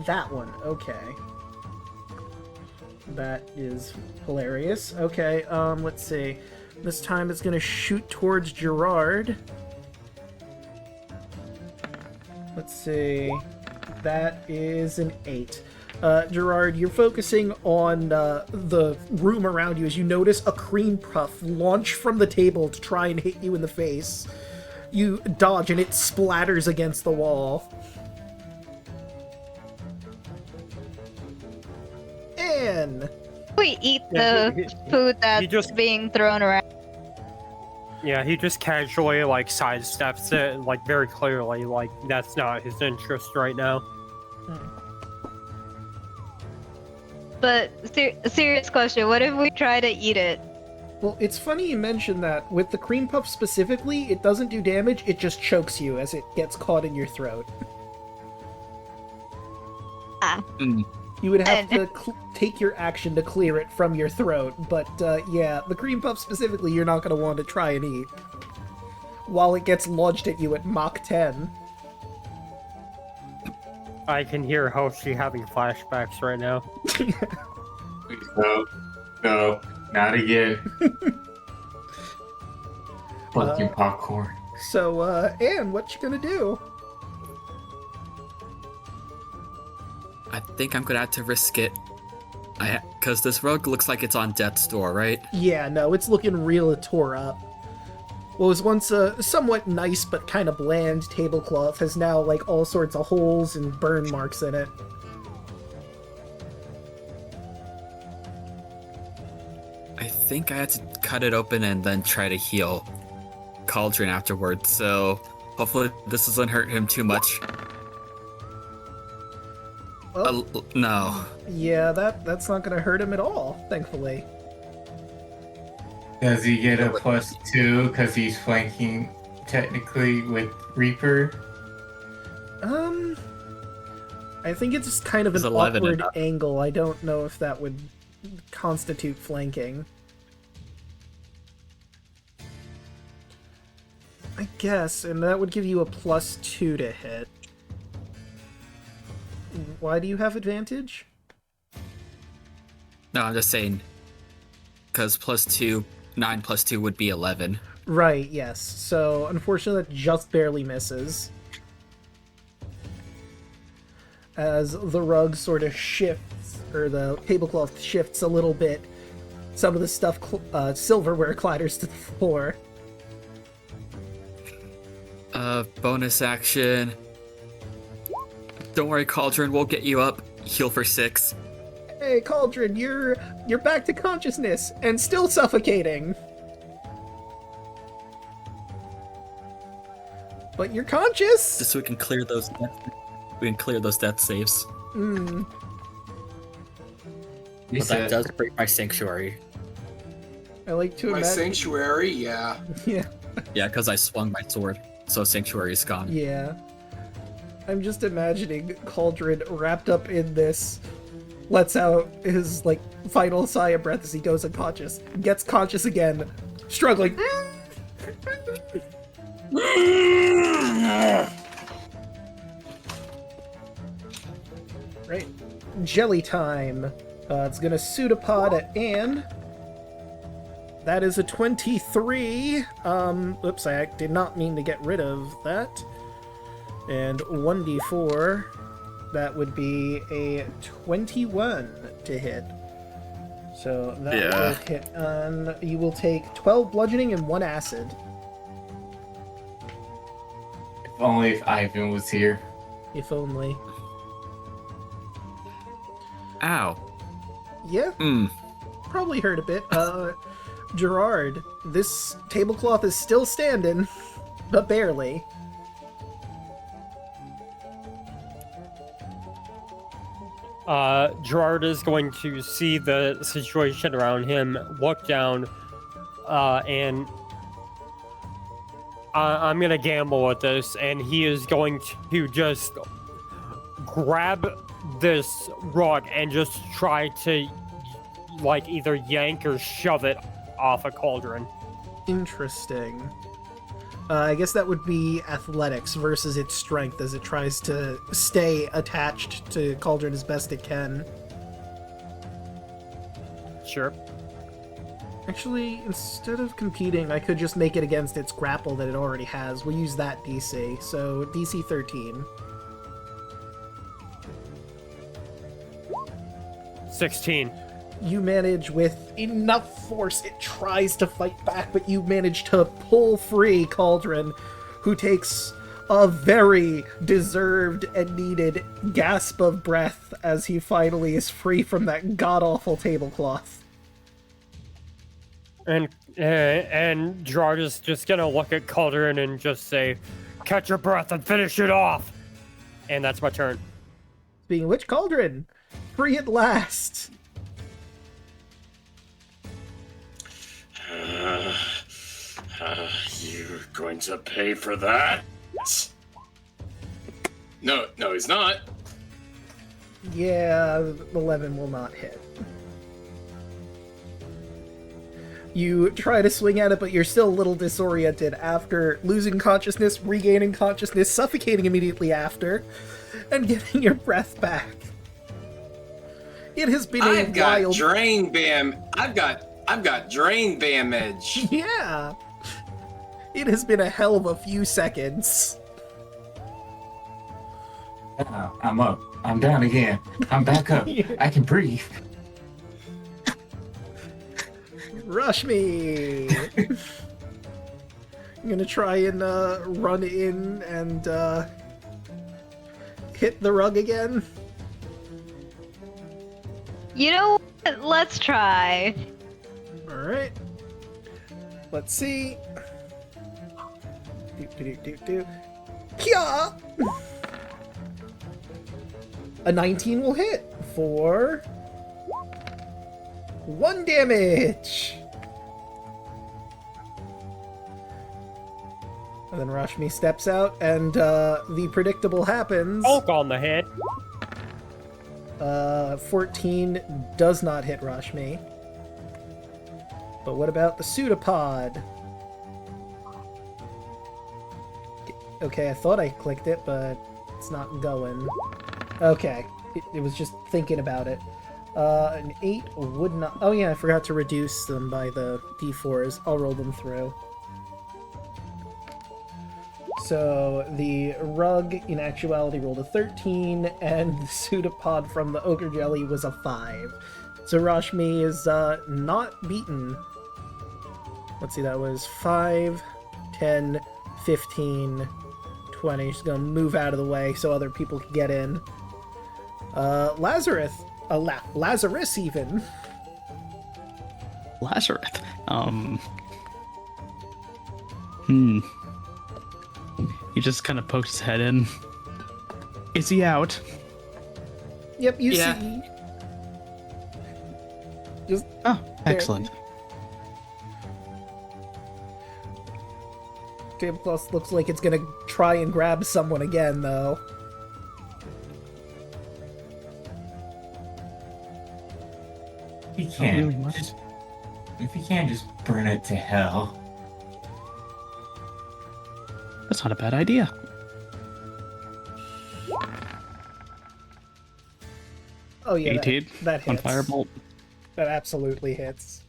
that one. Okay. That is hilarious. Okay, let's see. This time it's gonna shoot towards Gerard. Let's see. That is an 8. Gerard, you're focusing on the room around you as you notice a cream puff launch from the table to try and hit you in the face. You dodge and it splatters against the wall. Anne! We eat Yeah, the food that's just- being thrown around. Yeah, he just casually like sidesteps it, like very clearly, like that's not his interest right now. But serious question: what if we try to eat it? Well, it's funny you mentioned that. With the cream puff specifically, it doesn't do damage, it just chokes you as it gets caught in your throat. Mm. You would have to take your action to clear it from your throat, but yeah, the cream puff specifically you're not going to want to try and eat. While it gets lodged at you at Mach 10. I can hear Hoshi having flashbacks right now. No, not again. Fucking popcorn. So, Anne, what you gonna do? I think I'm gonna have to risk it. Because this rug looks like it's on death's door, right? Yeah, no, it's looking real tore up. What was once a somewhat nice but kind of bland tablecloth has now, like, all sorts of holes and burn marks in it. I think I had to cut it open and then try to heal Cauldron afterwards, so hopefully this doesn't hurt him too much. Well, No. yeah, that's not gonna hurt him at all, thankfully. Does he get a +2 because he's flanking technically with Reaper? I think it's just kind of Is an 11 awkward enough? angle. I don't know if that would constitute flanking. I guess, and that would give you a +2 to hit. Why do you have advantage? No, I'm just saying. Because +2, 9 + 2 would be 11. Right, yes. So, unfortunately, that just barely misses. As the rug sort of shifts, or the tablecloth shifts a little bit, some of the stuff, silverware clatters to the floor. Bonus action. Don't worry, Cauldron, we'll get you up. Heal for 6. Hey, Cauldron, you're back to consciousness and still suffocating. But you're conscious. Just so we can clear those death saves. You But that said, does break my sanctuary. I like to My imagine. sanctuary, yeah. Yeah, Yeah, because I swung my sword, so sanctuary is gone. yeah. I'm just imagining Cauldron wrapped up in this, lets out his like final sigh of breath as he goes unconscious, gets conscious again, struggling. Right, jelly time. It's gonna pseudopod at Anne. That is a 23. Oops, I did not mean to get rid of that. And 1d4, that would be a 21 to hit. So that will hit on. You will take 12 bludgeoning and 1 acid. if only if Ivan was here. If only. Ow. Yeah, probably hurt a bit. Gerard, this tablecloth is still standing, but barely. Gerard is going to see the situation around him, look down, and I'm gonna gamble with this, and he is going to just grab this rug and just try to, like, either yank or shove it off a Cauldron. Interesting. I guess that would be athletics versus its strength as it tries to stay attached to Cauldron as best it can. Sure. Actually, instead of competing, I could just make it against its grapple that it already has. We'll use that DC. So, DC 13. 16. You manage with enough force, it tries to fight back, but you manage to pull free Cauldron, who takes a very deserved and needed gasp of breath as he finally is free from that god-awful tablecloth. And Gerard is just gonna look at Cauldron and just say, "Catch your breath and finish it off." And that's my turn. Speaking of which, Cauldron, free at last. You're going to pay for that? No, he's not. Yeah, 11 will not hit. You try to swing at it, but you're still a little disoriented after losing consciousness, regaining consciousness, suffocating immediately after, and getting your breath back. It has been a I've got wild... drain bam. I've got drain damage. Yeah. It has been a hell of a few seconds. I'm up. I'm down again. I'm back up. I can breathe. Rush me! I'm gonna try and run in and hit the rug again. You know what? Let's try. Alright. Let's see. Kya! A 19 will hit for 1 damage. And then Rashmi steps out, and the predictable happens. Hulk on the head. 14 does not hit Rashmi. But what about the pseudopod? Okay, I thought I clicked it, but it's not going. Okay, it was just thinking about it. An 8 would not... Oh yeah, I forgot to reduce them by the d4s. I'll roll them through. So, the rug, in actuality, rolled a 13, and the pseudopod from the ogre jelly was a 5. So Rashmi is not beaten. Let's see, that was 5, 10, 15, 20. She's gonna move out of the way so other people can get in. Lazarus even. Lazarus. He just kind of pokes his head in. Is he out? Yep, you Yeah. see. Just Oh, excellent. Tablecloth looks like it's gonna try and grab someone again, though. He Not really can't. much. If he can't just burn it to hell. That's not a bad idea. Oh yeah, 18 that on hits. firebolt. That absolutely hits.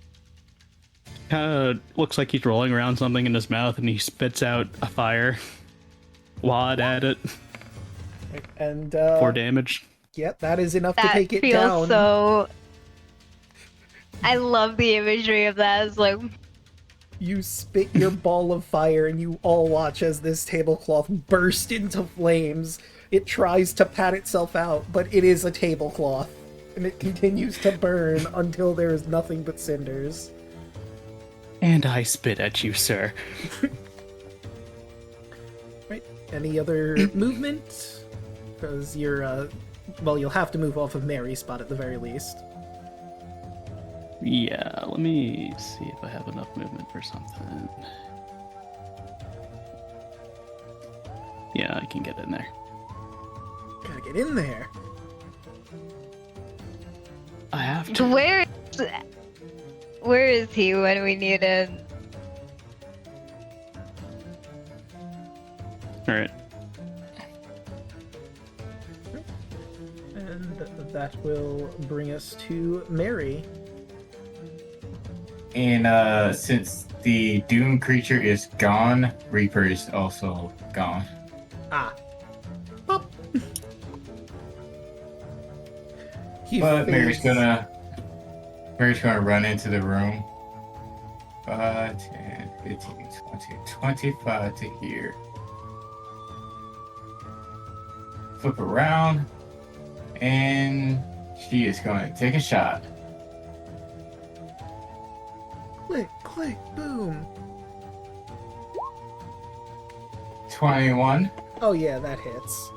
Kind of looks like he's rolling around something in his mouth, and he spits out a fire wad at it. And 4 damage. yep, that is enough to That take it feels down. so. I love the imagery of that. It's like, You spit your ball of fire, and you all watch as this tablecloth burst into flames. It tries to pat itself out, but it is a tablecloth, and it continues to burn until there is nothing but cinders. And I spit at you, sir. Right. Any other movement? Because you're, well, you'll have to move off of Mary's spot at the very least. Yeah, let me see if I have enough movement for something. Yeah, I can get in there. Gotta get in there. I have to. where is he when we need him? All right. And that will bring us to Mary. And since the Doom creature is gone, Reaper is also gone. Ah. Pop. He But Mary's fades. gonna run into the room. 5, 10, 15, 20, 25 to here. Flip around, and she is going to take a shot. Click, click, boom. 21 Oh yeah, that hits.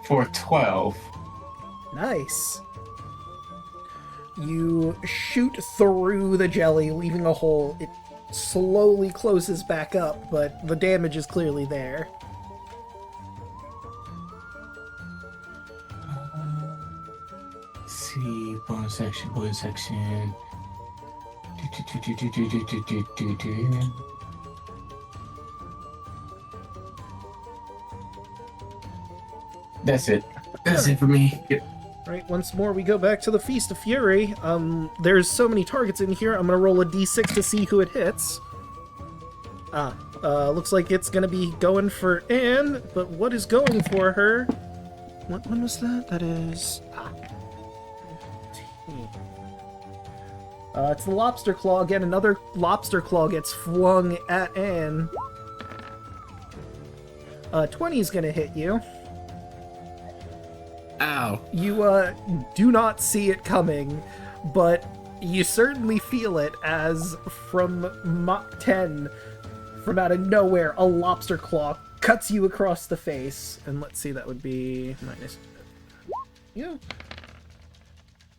for 12. Nice. You shoot through the jelly, leaving a hole. It slowly closes back up, but the damage is clearly there. Let's see, bonus action, bonus action. Do. That's it. That's it for me. Yep. Right, once more we go back to the Feast of Fury. There's so many targets in here, I'm gonna roll a d6 to see who it hits. Looks like it's gonna be going for Anne, but what is going for her? What one was that? That is... 15. It's the Lobster Claw again. Another Lobster Claw gets flung at Anne. 20 is gonna hit you. Ow. You do not see it coming, but you certainly feel it as from Mach 10, from out of nowhere, a lobster claw cuts you across the face. And let's see, that would be minus... Yeah.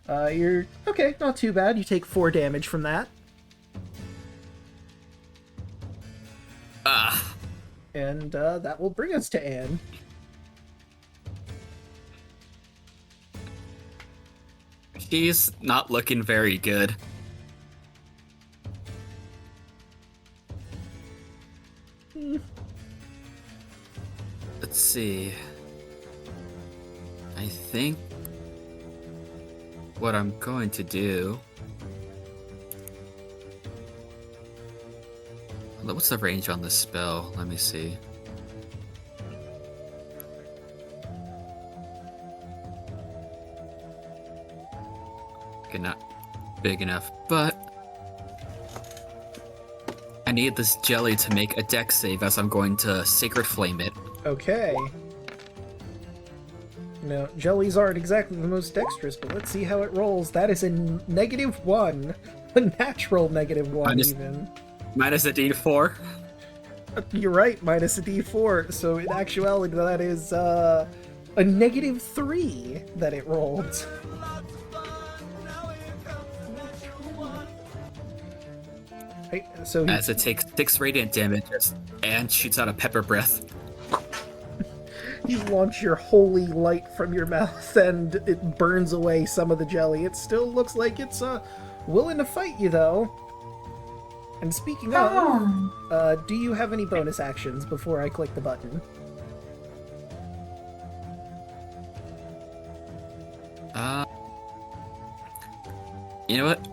You're... Okay, not too bad. You take 4 damage from that. Ah. And that will bring us to Anne. She's not looking very good. Let's see. I think what I'm going to do... What's the range on this spell? Let me see. Okay, not big enough, but I need this jelly to make a dex save as I'm going to Sacred Flame it. Okay. No, jellies aren't exactly the most dexterous, but let's see how it rolls. That is a -1. A natural -1, even. Minus a d4. You're right, minus a d4. So in actuality, that is a -3 that it rolled. Right, so As it takes 6 radiant damage and shoots out a pepper breath. you launch your holy light from your mouth and it burns away some of the jelly. It still looks like it's willing to fight you, though. And speaking of, do you have any bonus actions before I click the button? You know what?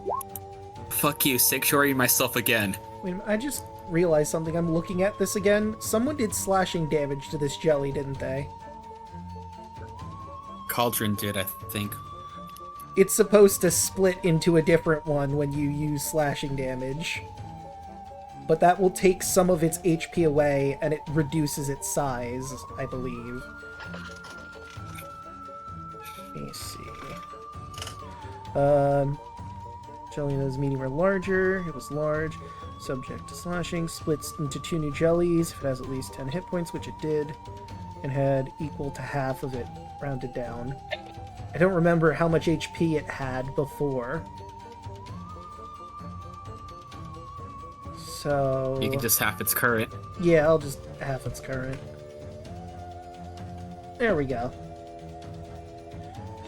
Fuck you, sanctuary myself again. Wait a minute, I just realized something. I'm looking at this again. Someone did slashing damage to this jelly, didn't they? Cauldron did, I think. It's supposed to split into a different one when you use slashing damage. But that will take some of its HP away, and it reduces its size, I believe. Let me see. Jelly that is medium or larger. It was large. Subject to slashing. Splits into 2 new jellies if it has at least 10 hit points, which it did. And had equal to half of it, rounded down. I don't remember how much HP it had before. So... You can just half its current. Yeah, I'll just half its current. There we go.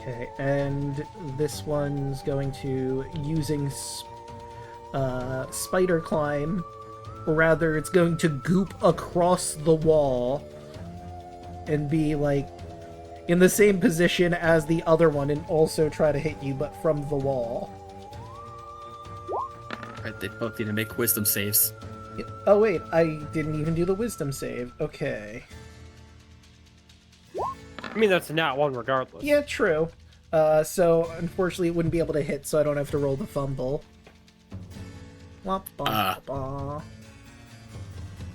Okay, and this one's going to, using Spider Climb, or rather it's going to goop across the wall and be like in the same position as the other one and also try to hit you, but from the wall. Right, they both need to make wisdom saves. Oh wait, I didn't even do the wisdom save. Okay. I mean, that's not one regardless. Yeah, true. So unfortunately it wouldn't be able to hit, so I don't have to roll the fumble.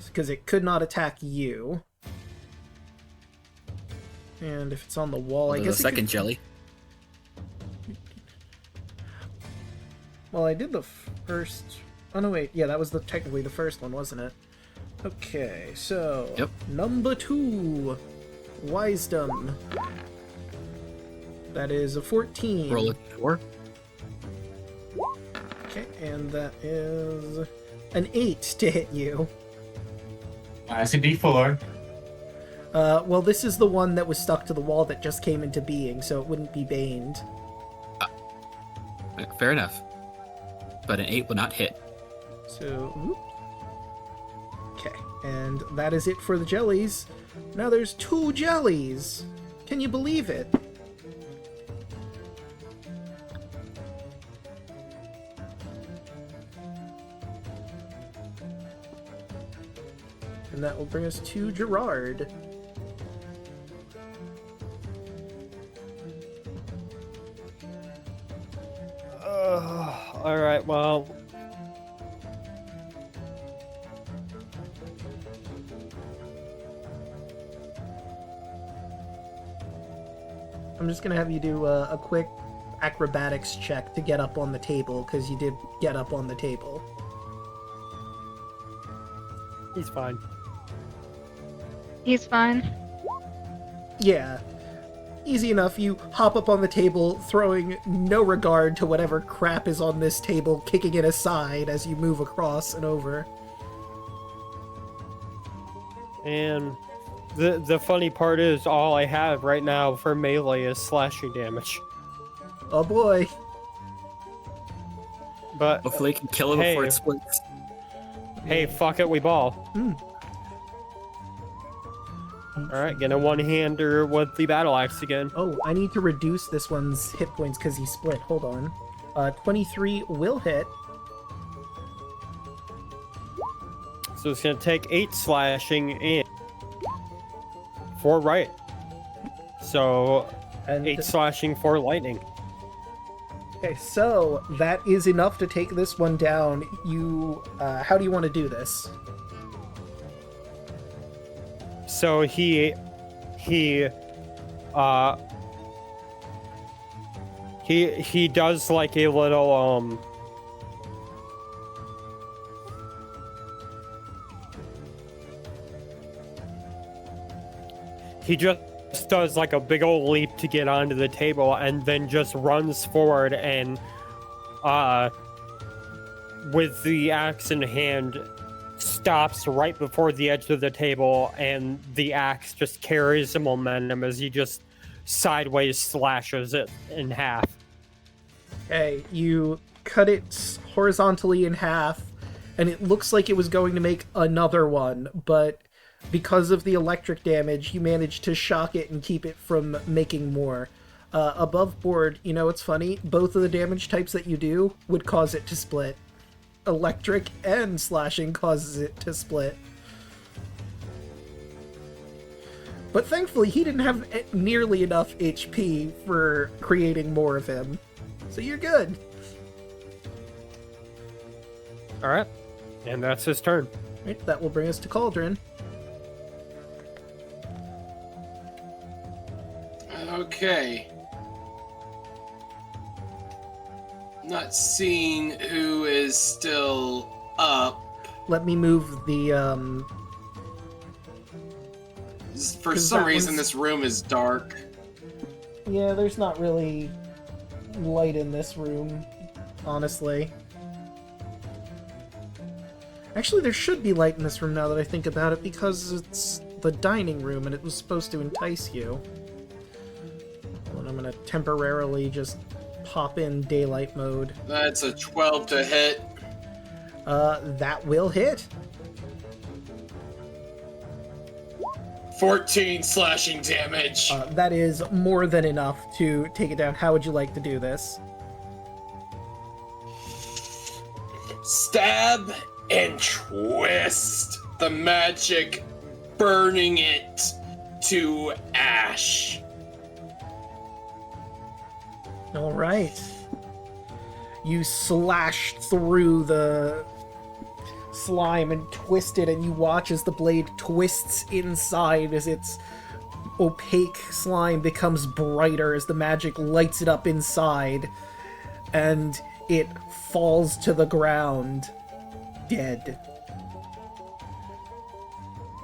Because it could not attack you. And if it's on the wall, I guess the second jelly. Well, I did the first... Oh, no, wait. Yeah, that was technically the first one, wasn't it? Okay, so... Yep. Number 2. Wisdom. That is a 14. Roll a 4. Okay, and that is an 8 to hit you. That's a D4. Well, this is the one that was stuck to the wall that just came into being, so it wouldn't be baned. Fair enough. But an 8 will not hit. So, whoop. Okay, and that is it for the jellies. Now there's 2 jellies. Can you believe it? And that will bring us to Gerard. Alright, well... I'm just gonna have you do a quick acrobatics check to get up on the table, because you did get up on the table. He's fine. He's fine. Yeah. Easy enough, you hop up on the table, throwing no regard to whatever crap is on this table, kicking it aside as you move across and over. And the funny part is, all I have right now for melee is slashing damage. Oh boy. But Hopefully, you can kill it hey. before it splits. hey, fuck it, we ball. Hmm. Alright, get a one-hander with the battle axe again. Oh, I need to reduce this one's hit points because he split. Hold on. 23 will hit. So it's gonna take 8 slashing and 4 right. So And 8 slashing, 4 lightning. Okay, so that is enough to take this one down. You, how do you want to do this? So he does like a little he just does like a big old leap to get onto the table and then just runs forward and with the axe in hand stops right before the edge of the table, and the axe just carries the momentum as he just sideways slashes it in half. Okay, you cut it horizontally in half, and it looks like it was going to make another one, but because of the electric damage, you managed to shock it and keep it from making more. Above board, you know what's funny? Both of the damage types that you do would cause it to split. Electric and slashing causes it to split. But thankfully, he didn't have nearly enough HP for creating more of him. So you're good. Alright, and that's his turn. Right, that will bring us to Cauldron. Okay. Not seeing who is still up. Let me move the, For 'Cause some that reason, one's- this room is dark. Yeah, there's not really light in this room, honestly. Actually, there should be light in this room now that I think about it, because it's the dining room and it was supposed to entice you. And I'm gonna temporarily just pop in daylight mode. That's a 12 to hit. That will hit. 14 slashing damage. That is more than enough to take it down. How would you like to do this? Stab and twist the magic, burning it to ash. All right. You slash through the slime and twist it, and you watch as the blade twists inside as its opaque slime becomes brighter as the magic lights it up inside, and it falls to the ground, dead.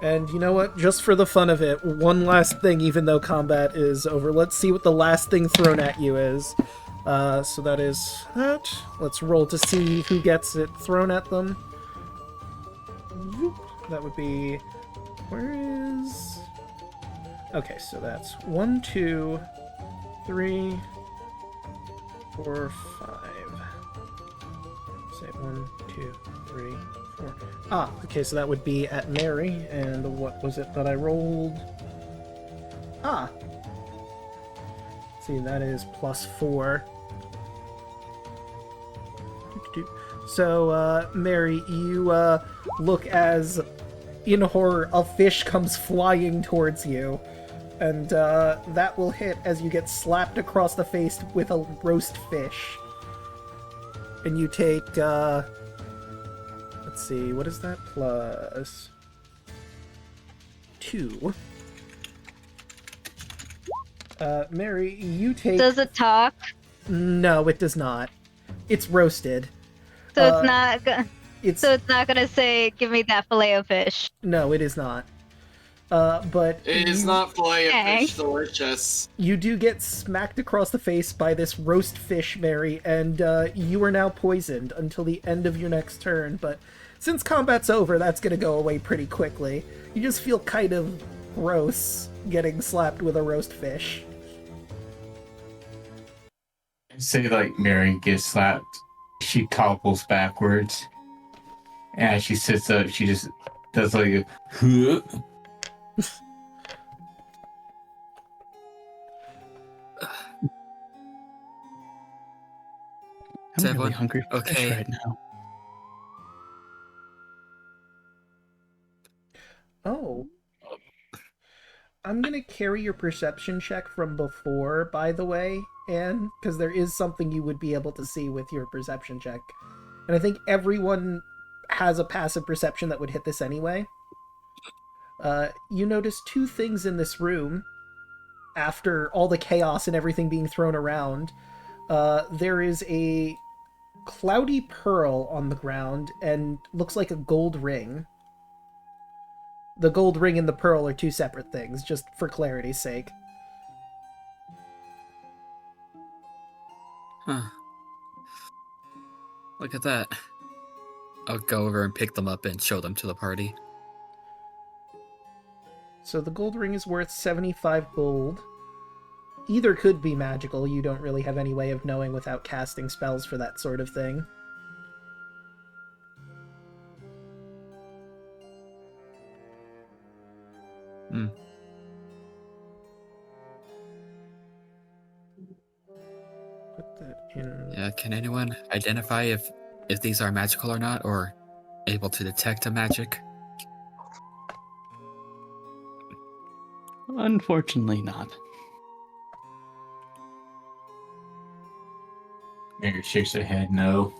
And you know what? Just for the fun of it, one last thing, even though combat is over. Let's see what the last thing thrown at you is. So that is that. Let's roll to see who gets it thrown at them. That would be... Where is... Okay, so that's 1, 2, 3, 4, 5. Say 1, 2, 3, 4. Ah, okay, so that would be at Mary, and what was it that I rolled? Ah! See, that is +4. So, Mary, you look as, in horror, a fish comes flying towards you, and that will hit as you get slapped across the face with a roast fish. And you take, let's see, what is that? +2. Mary, you take... Does it talk? No, it does not. It's roasted. So it's not. It's... So it's not gonna say, "Give me that fillet of fish." No, it is not. But It is not fillet of Okay. fish delicious. you do get smacked across the face by this roast fish, Mary, and you are now poisoned until the end of your next turn. But since combat's over, that's gonna go away pretty quickly. You just feel kind of gross getting slapped with a roast fish. Say like Mary gets slapped, she topples backwards. And as she sits up, she just does like a huh. I'm really everyone hungry for okay? fish right now. Oh. I'm gonna carry your perception check from before, by the way, Anne, because there is something you would be able to see with your perception check. And I think everyone has a passive perception that would hit this anyway. You notice two things in this room after all the chaos and everything being thrown around. There is a cloudy pearl on the ground and looks like a gold ring. The gold ring and the pearl are two separate things, just for clarity's sake. Huh. Look at that. I'll go over and pick them up and show them to the party. So the gold ring is worth 75 gold. Either could be magical, you don't really have any way of knowing without casting spells for that sort of thing. Hmm. Put that in... Yeah, can anyone identify if these are magical or not, or able to detect a magic? Unfortunately not. Mary shakes her head no.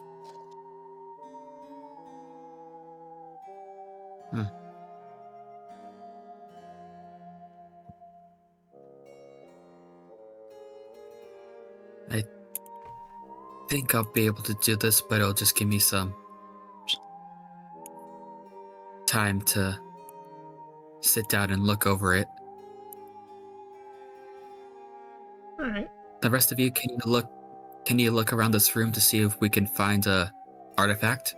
I think I'll be able to do this, but it'll just give me some time to sit down and look over it. Alright. The rest of you, can you look around this room to see if we can find a artifact?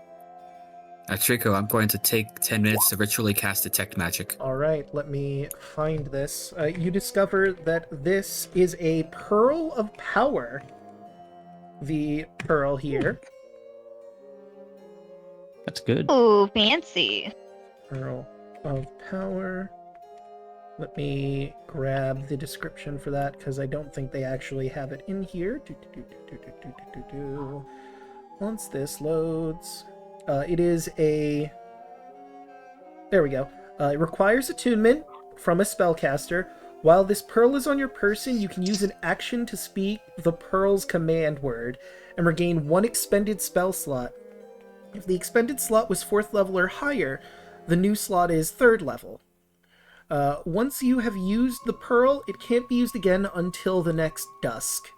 Draco, I'm going to take 10 minutes to ritually cast Detect Magic. Alright, let me find this. You discover that this is a Pearl of Power. The pearl here. That's good. Ooh, fancy. Pearl of Power. Let me grab the description for that, because I don't think they actually have it in here. Once this loads, it is a... There we go. It requires attunement from a spellcaster. While this pearl is on your person, you can use an action to speak the pearl's command word and regain 1 expended spell slot. If the expended slot was 4th level or higher, the new slot is 3rd level. Once you have used the pearl, it can't be used again until the next dusk.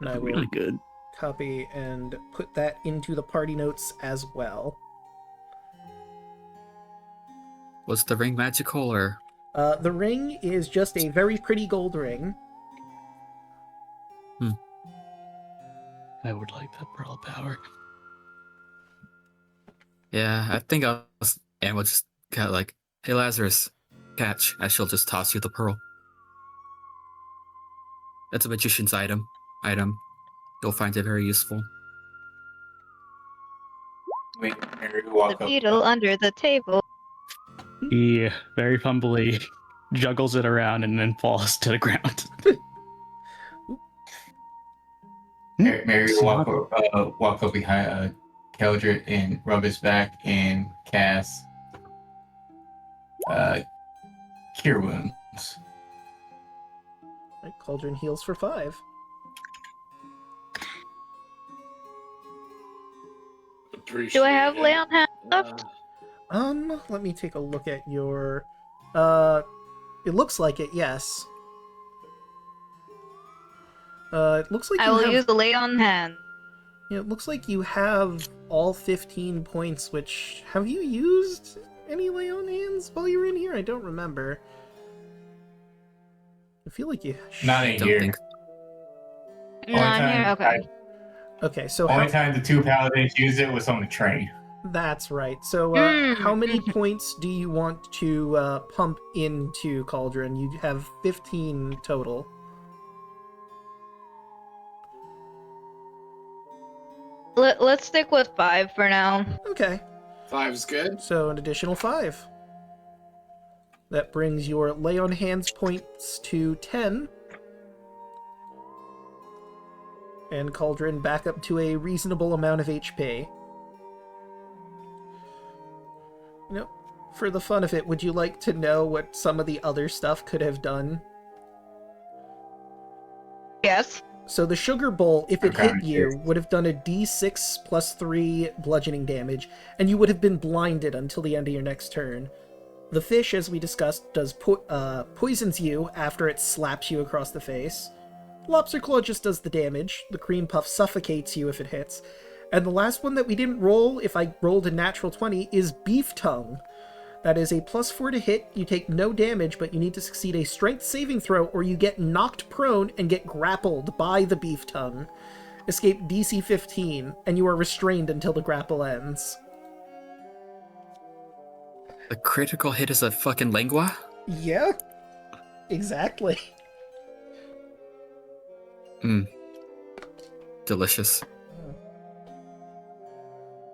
And I will Really good. copy and put that into the party notes as well. Was the ring magical or? The ring is just a very pretty gold ring. I would like that pearl power. Yeah, I think Anne will just kind of like, hey Lazarus, catch, and she'll just toss you the pearl. That's a magician's item. You'll find it very useful. Wait, Mary The walk up. beetle under the table. He very fumbly juggles it around and then falls to the ground. Mary walk up behind Keldred and rub his back and cast Cure Wounds. Right, Cauldron heals for 5. Appreciate Do I have it. lay on hand left? Let me take a look at your... It looks like it, yes. It looks like I you will have... use the lay on hand. Yeah, it looks like you have all 15 points, which... Have you used any lay on hands while you were in here? I don't remember. I feel like you... Not in Don't here. think. Not here. Okay. Okay, so Only how... time the 2 paladins used it was on the train. That's right. So, how many points do you want to pump into Cauldron? You have 15 total. Let's stick with 5 for now. Okay, 5's good. so an additional 5. That brings your lay on hands points to 10. And Cauldron back up to a reasonable amount of HP. You know, for the fun of it, would you like to know what some of the other stuff could have done? Yes. So the sugar bowl, if it Okay, hit you, yes. would have done a d6 plus 3 bludgeoning damage, and you would have been blinded until the end of your next turn. The fish, as we discussed, does poisons you after it slaps you across the face. Lobster Claw just does the damage. The cream puff suffocates you if it hits. And the last one that we didn't roll, if I rolled a natural 20, is Beef Tongue. That is a +4 to hit. You take no damage, but you need to succeed a strength saving throw, or you get knocked prone and get grappled by the Beef Tongue. Escape DC 15, and you are restrained until the grapple ends. The critical hit is a fucking lingua? Yeah, exactly. Delicious.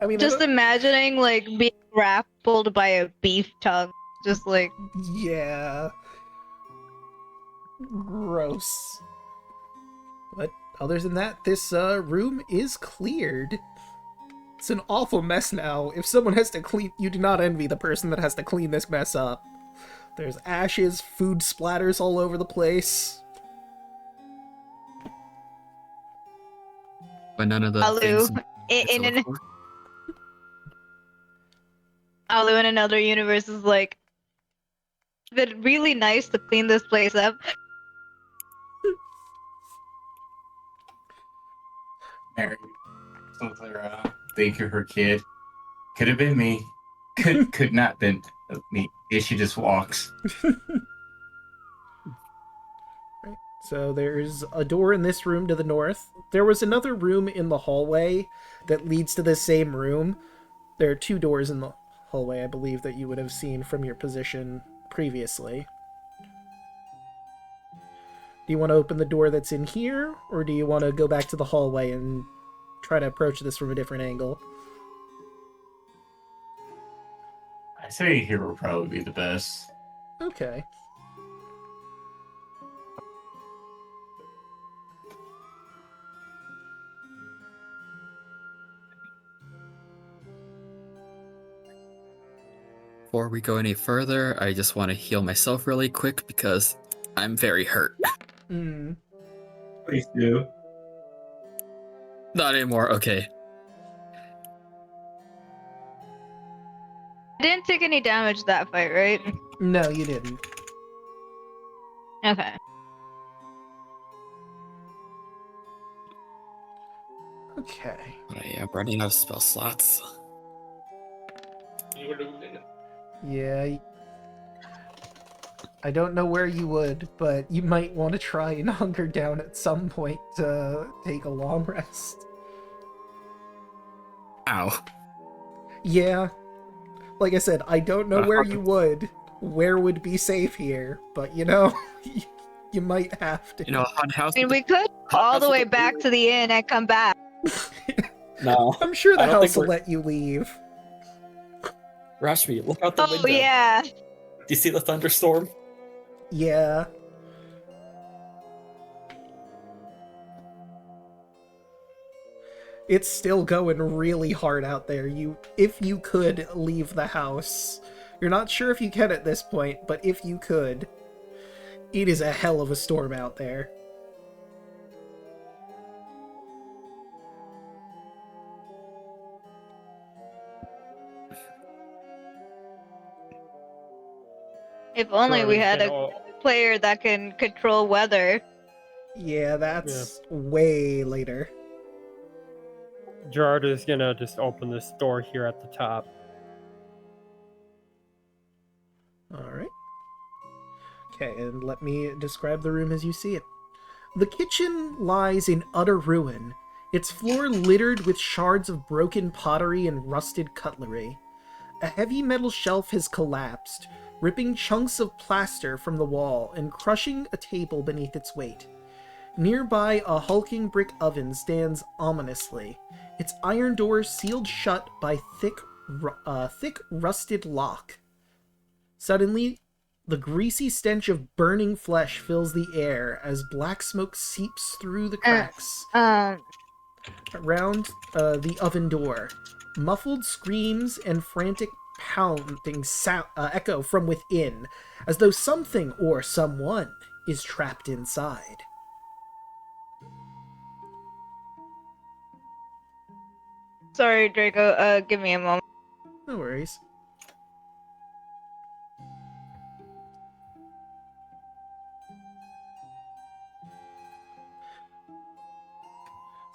I mean, Just imagining like being grappled by a beef tongue. Just like yeah. Gross. But other than that, this room is cleared. It's an awful mess now. If someone has to clean... You do not envy the person that has to clean this mess up. There's ashes, food splatters all over the place. But none of the Alu things in it's an for. Alu in another universe is like, it's been really nice to clean this place up. Mary looks around, think of her kid. Could have been me. Could not been me. If she just walks. So there's a door in this room to the north. There was another room in the hallway that leads to the same room. There are 2 doors in the hallway, I believe, that you would have seen from your position previously. Do you want to open the door that's in here, or do you want to go back to the hallway and try to approach this from a different angle? Staying here would probably be the best. Okay. Before we go any further, I just want to heal myself really quick because I'm very hurt. Hmm. Please do. Not anymore. Okay. I didn't take any damage that fight, right? No, you didn't. Okay. Okay. But I am running out of spell slots. Yeah. I don't know where you would, but you might want to try and hunker down at some point to take a long rest. Ow. Yeah. Like I said, I don't know where you would. Where would be safe here? But, you know, you might have to. You know, haunted house. I mean, we could all the way back to the inn and come back. No. I'm sure the I don't house think will we're- let you leave. Rashmi, look out the Oh, window. yeah. Do you see the thunderstorm? Yeah. It's still going really hard out there. If you could leave the house. You're not sure if you can at this point, but if you could, it is a hell of a storm out there. If only we had a Jordan's player that can control weather. Yeah, that's way later. Gerard is gonna just open this door here at the top. Alright. Okay, and let me describe the room as you see it. The kitchen lies in utter ruin, its floor littered with shards of broken pottery and rusted cutlery. A heavy metal shelf has collapsed, ripping chunks of plaster from the wall and crushing a table beneath its weight. Nearby, a hulking brick oven stands ominously, its iron door sealed shut by thick rusted lock. Suddenly, the greasy stench of burning flesh fills the air as black smoke seeps through the cracks around the oven door. Muffled screams and frantic pounding echo from within, as though something or someone is trapped inside. Sorry, Draco. Give me a moment. No worries.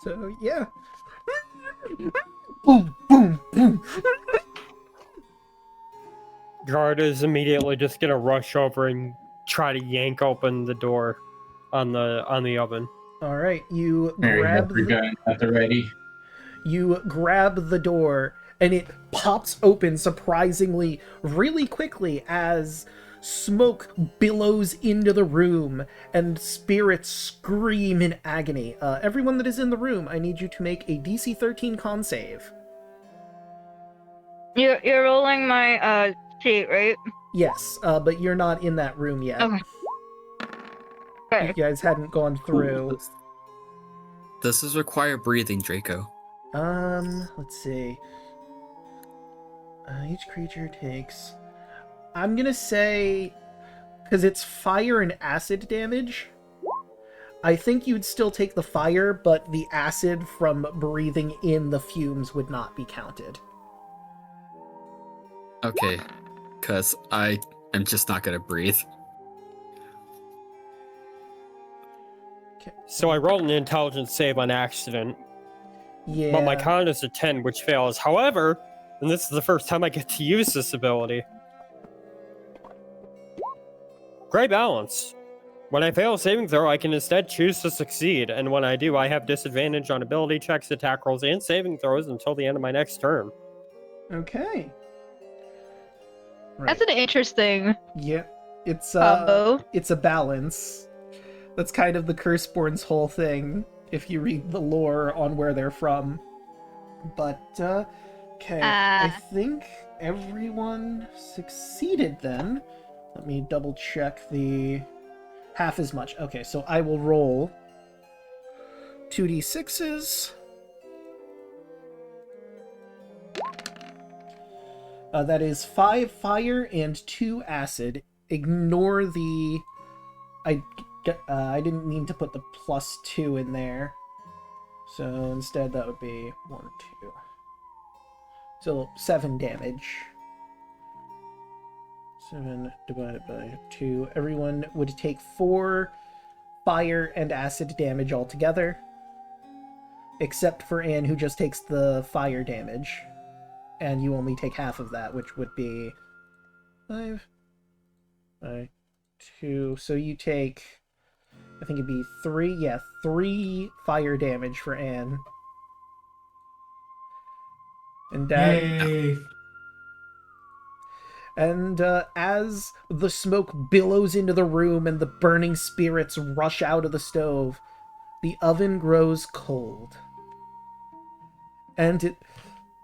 So, yeah. Boom, boom, boom. Gerard is immediately just gonna rush over and try to yank open the door on the oven. All right, you Mary grab has your gun at the ready. You grab the door, and it pops open surprisingly really quickly as smoke billows into the room, and spirits scream in agony. Everyone that is in the room, I need you to make a DC 13 con save. You're rolling my sheet, right? Yes, but you're not in that room yet. Okay. Okay. You guys hadn't gone through. Does this require breathing, Draco? Let's see. Each creature takes... I'm gonna say... because it's fire and acid damage, I think you'd still take the fire, but the acid from breathing in the fumes would not be counted. Okay, because I am just not gonna breathe. So I rolled an intelligence save on accident, Yeah. but my con is a 10, which fails. However, and this is the first time I get to use this ability. Great balance. When I fail a saving throw, I can instead choose to succeed, and when I do, I have disadvantage on ability checks, attack rolls, and saving throws until the end of my next turn. Okay. Right. That's an interesting Yeah. It's combo. it's a balance. That's kind of the Curseborn's whole thing, if you read the lore on where they're from. But, okay, I think everyone succeeded then. Let me double check the half as much. Okay, so I will roll 2d6s. That is 5 fire and 2 acid. Ignore the... I didn't mean to put the +2 in there. So instead that would be 1, 2. So 7 damage. 7 divided by 2. Everyone would take 4 fire and acid damage altogether. Except for Anne, who just takes the fire damage. And you only take half of that, which would be 5 by 2. So you take, I think it'd be 3. Yeah, 3 fire damage for Anne. And Yay! And as the smoke billows into the room and the burning spirits rush out of the stove, the oven grows cold. And it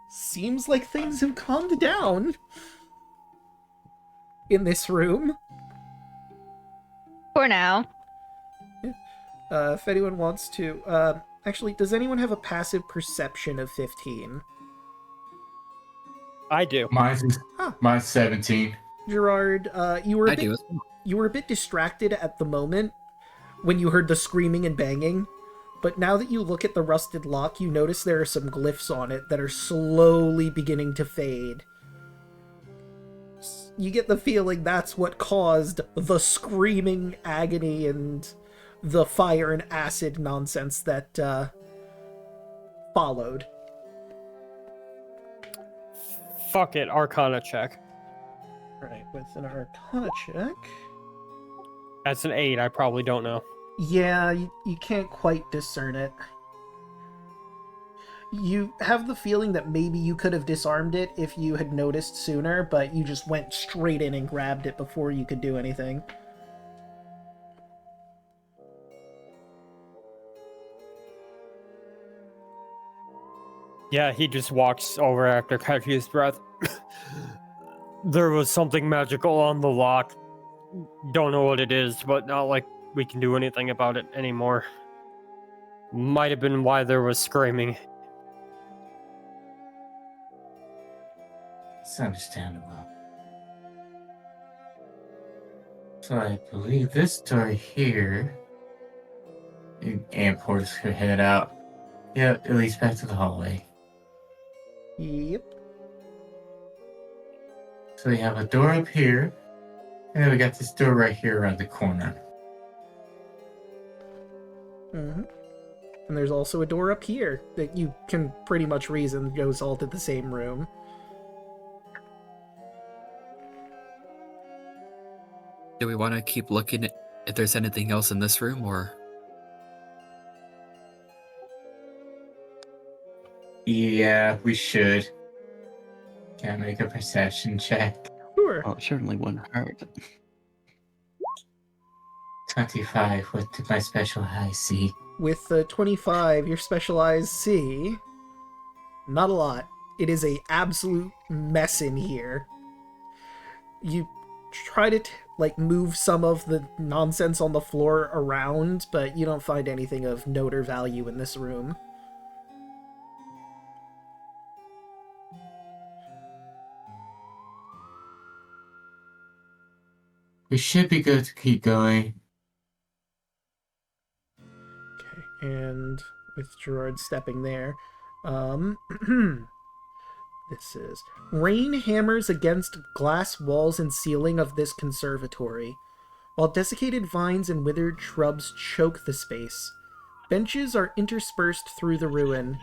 seems like things have calmed down in this room. For now. If anyone wants to... actually, does anyone have a passive perception of 15? I do. Mine's 17. Gerard, you were I a bit, do. you were a bit distracted at the moment when you heard the screaming and banging, but now that you look at the rusted lock, you notice there are some glyphs on it that are slowly beginning to fade. You get the feeling that's what caused the screaming agony and the fire and acid nonsense that followed. Fuck it, Arcana check. Right, with an Arcana check. That's an 8, I probably don't know. Yeah, you can't quite discern it. You have the feeling that maybe you could have disarmed it if you had noticed sooner, but you just went straight in and grabbed it before you could do anything. Yeah, he just walks over after catching his breath. There was something magical on the lock. Don't know what it is, but not like we can do anything about it anymore. Might have been why there was screaming. It's understandable. So I believe this door here... Anne pours her head out. Yep, it leads back to the hallway. Yep. So we have a door up here, and then we got this door right here around the corner. Mm-hmm. And there's also a door up here that you can pretty much reason goes all to the same room. Do we want to keep looking at if there's anything else in this room, or? Yeah, we should. Can I make a perception check? Sure. Oh, it certainly wouldn't hurt. 25, what did my special high see? With the 25, your specialized C, not a lot. It is a absolute mess in here. You try to move some of the nonsense on the floor around, but you don't find anything of note or value in this room. We should be good to keep going. Okay, and with Gerard stepping there, this is... Rain hammers against glass walls and ceiling of this conservatory, while desiccated vines and withered shrubs choke the space. Benches are interspersed through the ruin,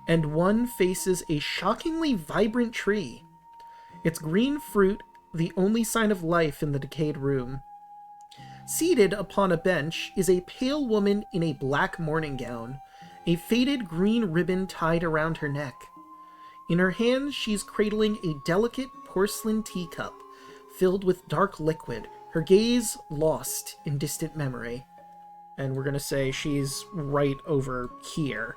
and one faces a shockingly vibrant tree. Its green fruit the only sign of life in the decayed room. Seated upon a bench is a pale woman in a black morning gown, a faded green ribbon tied around her neck. In her hands, she's cradling a delicate porcelain teacup filled with dark liquid, her gaze lost in distant memory. And we're gonna say she's right over here.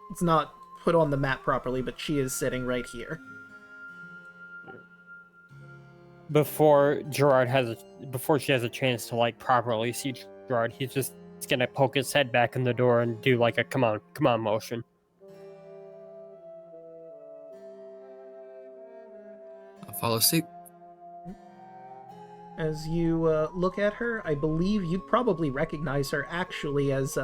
It's not put on the map properly, but she is sitting right here. before before she has a chance to like properly see Gerard, he's just gonna poke his head back in the door and do like a come on motion. I'll follow suit. As you look at her, I believe you'd probably recognize her actually as,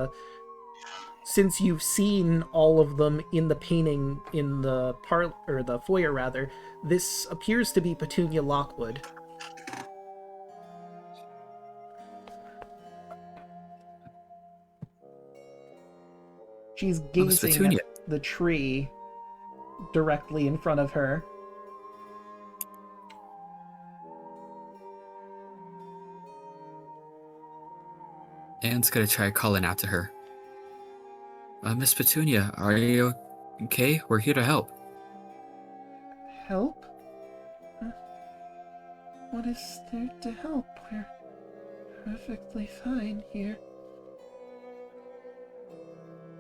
since you've seen all of them in the painting in the the foyer rather, this appears to be Petunia Lockwood. She's gazing Petunia. at the tree directly in front of her. Anne's gonna try calling out to her. Miss Petunia, are you okay? We're here to help. Help? What is there to help? We're perfectly fine here.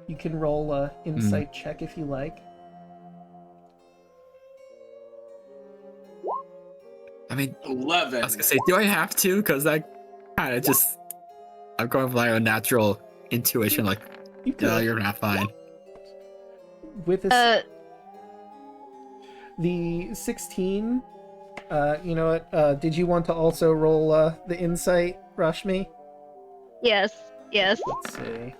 You can roll a insight check if you like. I mean, 11. I was gonna say, do I have to? Because that kind of just... I'm going with my own natural intuition, like, You could. no, you're not fine. With this, the 16, you know what, did you want to also roll the insight, Rashmi? Yes. Yes. Let's see.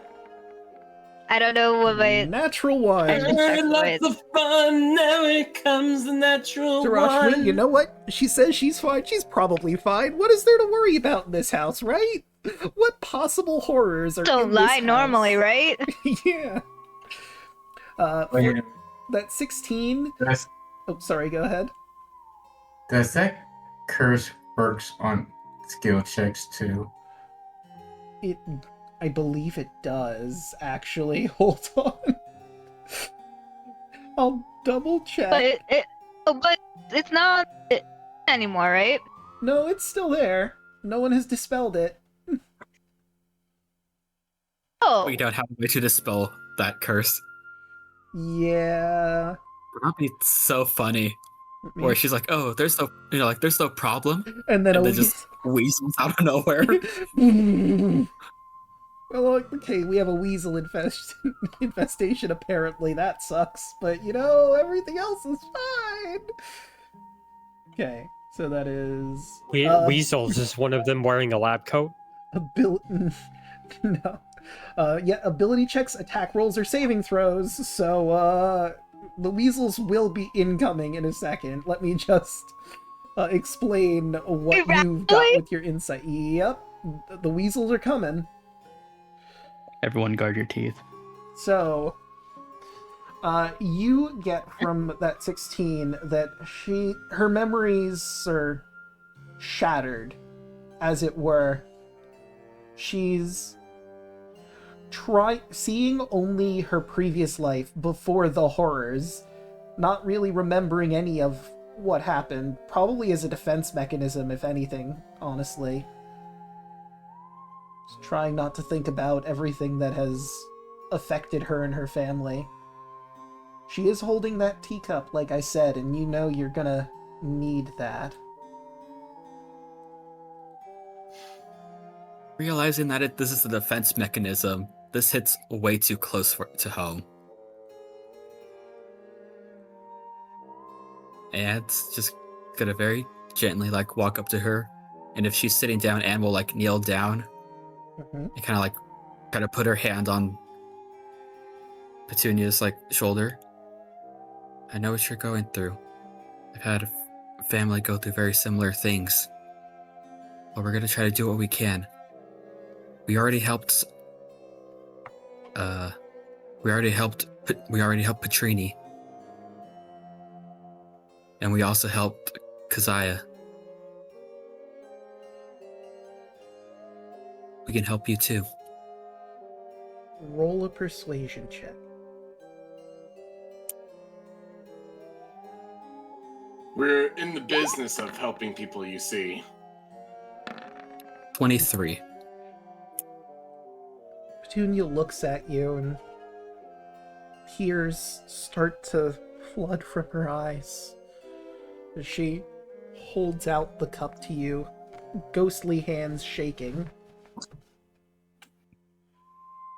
I don't know what my. Natural one! Lots of fun, now here comes the natural So Rashmi, one. you know what? She says she's fine. She's probably fine. What is there to worry about in this house, right? What possible horrors are Don't in this lie house? normally, right? Yeah. Wait, That 16... does, Oh, sorry, go ahead. does that curse works on skill checks too? I believe it does, actually. Hold on. I'll double check. But it's not anymore, right? No, it's still there. No one has dispelled it. Oh. We don't have a way to dispel that curse. Yeah. That'd be so funny. Let me- Where she's like, oh, there's no, there's no problem. And then And a then just weasels out of nowhere. Well, okay, we have a weasel infestation, apparently. That sucks. But, you know, everything else is fine. Okay, so that is... Weasels, is one of them wearing a lab coat? No. Yeah, ability checks, attack rolls, or saving throws. So, the weasels will be incoming in a second. Let me just explain what you've got with your insight. Yep, the weasels are coming. Everyone guard your teeth. So, you get from that 16 that her memories are shattered, as it were. She's seeing only her previous life before the horrors, not really remembering any of what happened, probably as a defense mechanism, if anything, honestly. Just trying not to think about everything that has affected her and her family. She is holding that teacup, like I said, and you know you're gonna need that. Realizing that this is a defense mechanism, this hits way too close to home. And just gonna very gently walk up to her, and if she's sitting down, Anne will kneel down and kind of put her hand on Petunia's shoulder. I know what you're going through. I've had a family go through very similar things, but we're gonna try to do what we can. We already helped Petrini. And we also helped Keziah. We can help you too. Roll a persuasion check. We're in the business of helping people, you see. 23. Petunia looks at you and tears start to flood from her eyes as she holds out the cup to you, ghostly hands shaking.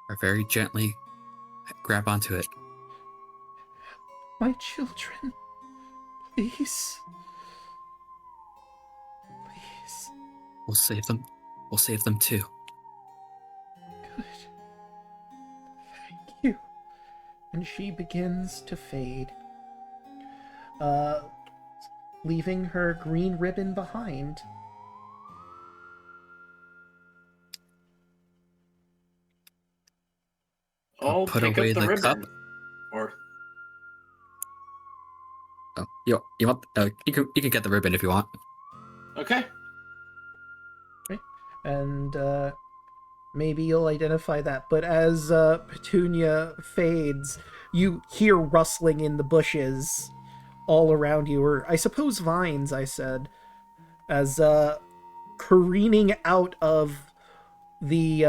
Or very gently grab onto it. My children, please. Please. We'll save them. We'll save them too. Good. Thank you. And she begins to fade. Leaving her green ribbon behind. Oh, Put pick away up the the ribbon. cup. Or Oh, you want? You can get the ribbon if you want. okay. And maybe you'll identify that. But as Petunia fades, you hear rustling in the bushes all around you, or I suppose vines, I said, as careening out of the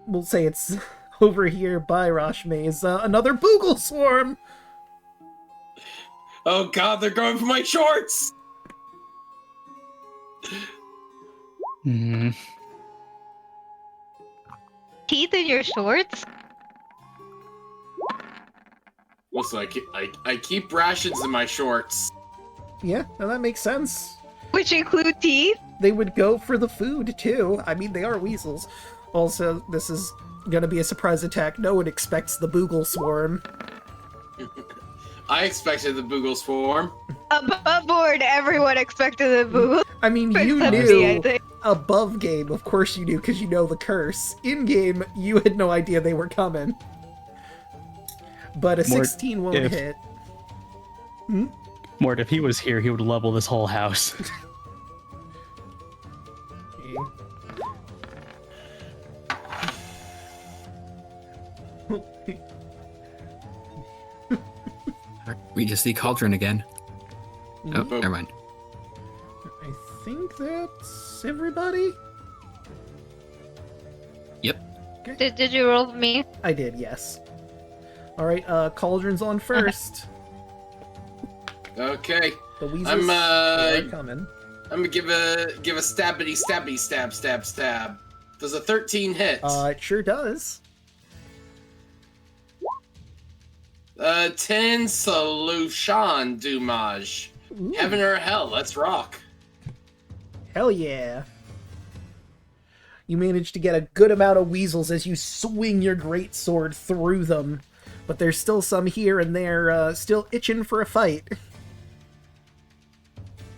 we'll say it's over here by Rashme is another Boogle swarm. Oh god, they're going for my shorts! Hmm. Teeth in your shorts? Listen, I keep rations in my shorts. Yeah, no, that makes sense. Which include teeth? They would go for the food too. I mean, they are weasels. Also, this is gonna be a surprise attack. No one expects the Boogle swarm. I expected the Boogle swarm. Above board, everyone expected the boo. I mean, you Except knew me, I think. above game, of course you knew, because you know the curse. In game, you had no idea they were coming. But a Mort, 16 won't if- hit. Mort, if he was here, he would level this whole house. We just see Cauldron again. Oh, Mm-hmm. never mind. I think that's everybody? Yep. Did you roll me? I did, yes. Alright, Cauldron's on first. Okay. The weasels I'm, are coming. I'm gonna give a stabbity stab. Does a 13 hit? It sure does. 10 solution dommage. Ooh, Heaven or hell, let's rock. hell yeah. You manage to get a good amount of weasels as you swing your greatsword through them. But there's still some here and there still itching for a fight.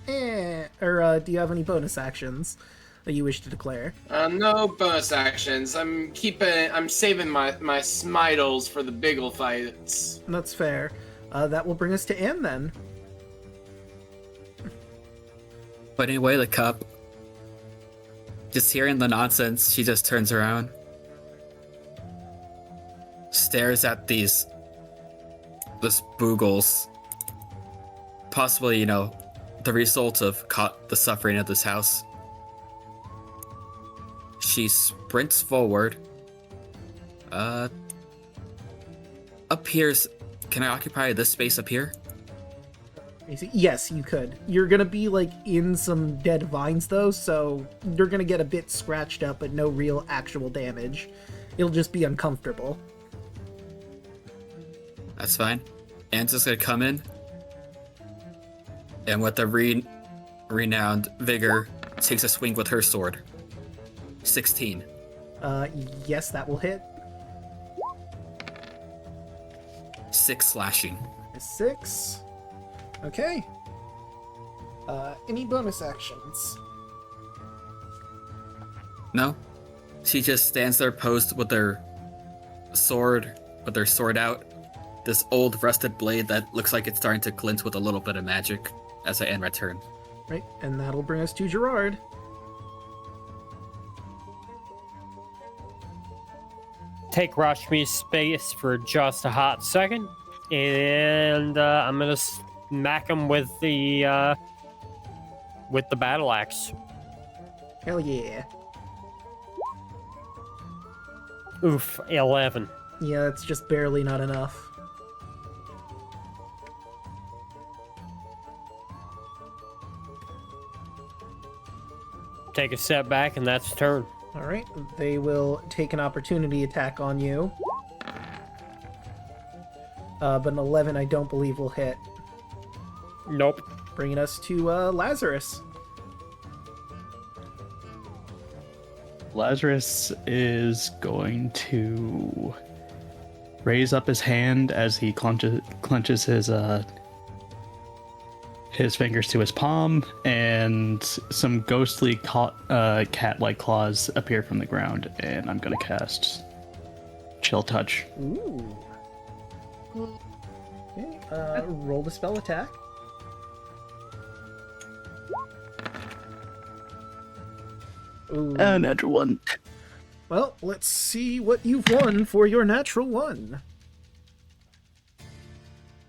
Do you have any bonus actions that you wish to declare? No bonus actions. I'm saving my smitles for the biggle fights. That's fair. That will bring us to Anne then. Putting away the cup. Just hearing the nonsense, she just turns around. Stares at these boogles. Possibly, the result of the suffering of this house. She sprints forward. Appears. Can I occupy this space up here? Yes, you could. You're gonna be, in some dead vines, though, so you're gonna get a bit scratched up, but no real actual damage. It'll just be uncomfortable. That's fine. Anne's just gonna come in. And with a renowned vigor, takes a swing with her sword. 16. Yes, that will hit. 6 slashing. 6. Okay. Any bonus actions? No. She just stands there posed with her sword out. This old rusted blade that looks like it's starting to glint with a little bit of magic as I end my turn. Right, and that'll bring us to Gerard. Take Rashmi's space for just a hot second, and I'm gonna smack him with the battle axe. Hell yeah. Oof, 11. Yeah, that's just barely not enough. take a step back, and that's turn. All right, they will take an opportunity attack on you. But an 11 I don't believe will hit. Nope. Bringing us to Lazarus. Lazarus is going to raise up his hand as he clenches his fingers to his palm, and some ghostly cat-like claws appear from the ground, and I'm going to cast Chill Touch. Ooh. Okay, roll the spell attack. Ooh. Natural 1. Well, let's see what you've won for your natural 1.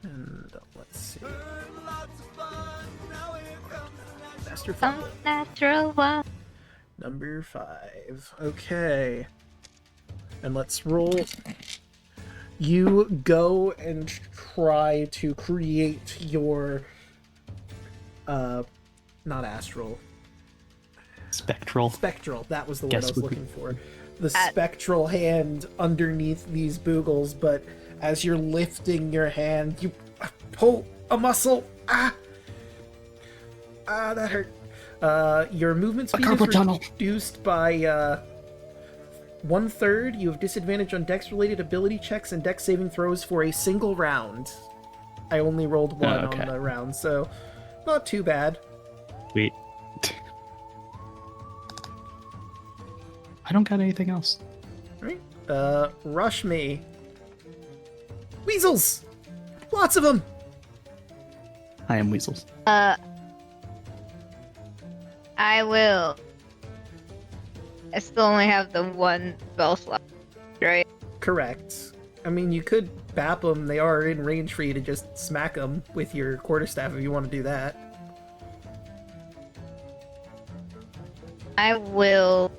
And let's see. Master 5. Natural one. Number 5. Okay. And let's roll. You go and try to create your not astral. Spectral, that was the word I was looking for. The spectral hand underneath these boogles, but as you're lifting your hand, you pull a muscle. That hurt. Your movement speed is reduced by 1/3. You have disadvantage on dex-related ability checks and dex saving throws for a single round. I only rolled 1 on the round, so not too bad. Sweet. I don't got anything else. Alright. Rush me. Weasels! Lots of them! I am weasels. I will. I still only have the one spell slot, right? Correct. I mean, you could bap them. They are in range for you to just smack them with your quarterstaff if you want to do that. I will.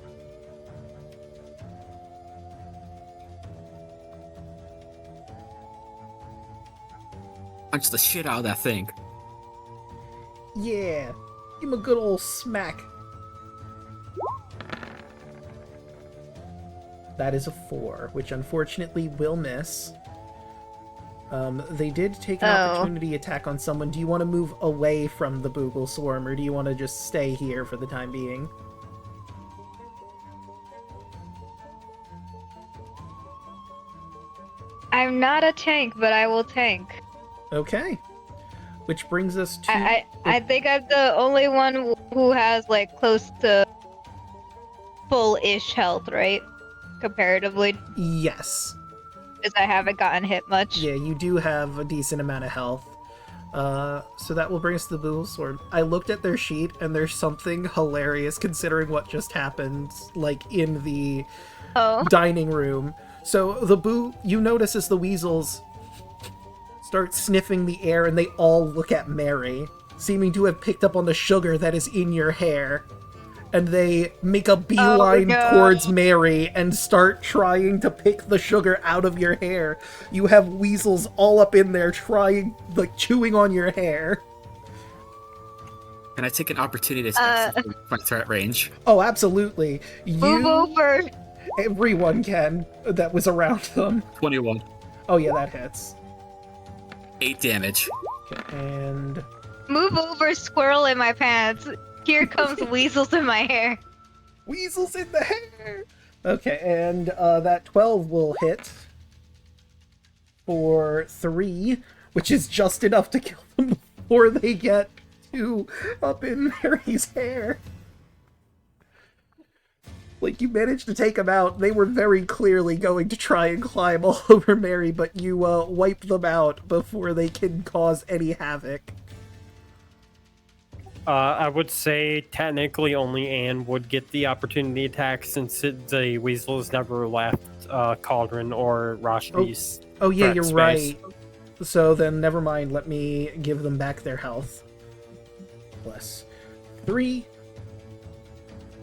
Punch the shit out of that thing. Yeah. Give him a good old smack. That is a 4, which unfortunately will miss. They did take an opportunity attack on someone. Do you want to move away from the Boogle Swarm, or do you want to just stay here for the time being? I'm not a tank, but I will tank. Okay. Which brings us to... I think I'm the only one who has, like, close to full-ish health, right? Comparatively. Yes. Because I haven't gotten hit much. Yeah, you do have a decent amount of health. So that will bring us to the Boogle Sword. I looked at their sheet, and there's something hilarious considering what just happened, like, in the dining room. So you notice as the weasels start sniffing the air, and they all look at Mary, seeming to have picked up on the sugar that is in your hair. And they make a beeline towards Mary and start trying to pick the sugar out of your hair. You have weasels all up in there trying, like, chewing on your hair. Can I take an opportunity to my threat range? Oh, absolutely. Move over. Everyone can that was around them. 21. Oh yeah, that hits. 8 damage. Okay, and... Move over, squirrel in my pants. Here comes weasels in my hair. Weasels in the hair! Okay, and that 12 will hit for 3, which is just enough to kill them before they get to up in Mary's hair. Like, you managed to take them out. They were very clearly going to try and climb all over Mary, but you wipe them out before they can cause any havoc. I would say technically only Anne would get the opportunity attack since the weasels never left Cauldron or Rashmi's. Oh yeah, you're space. right. So then, never mind. Let me give them back their health. Plus 3.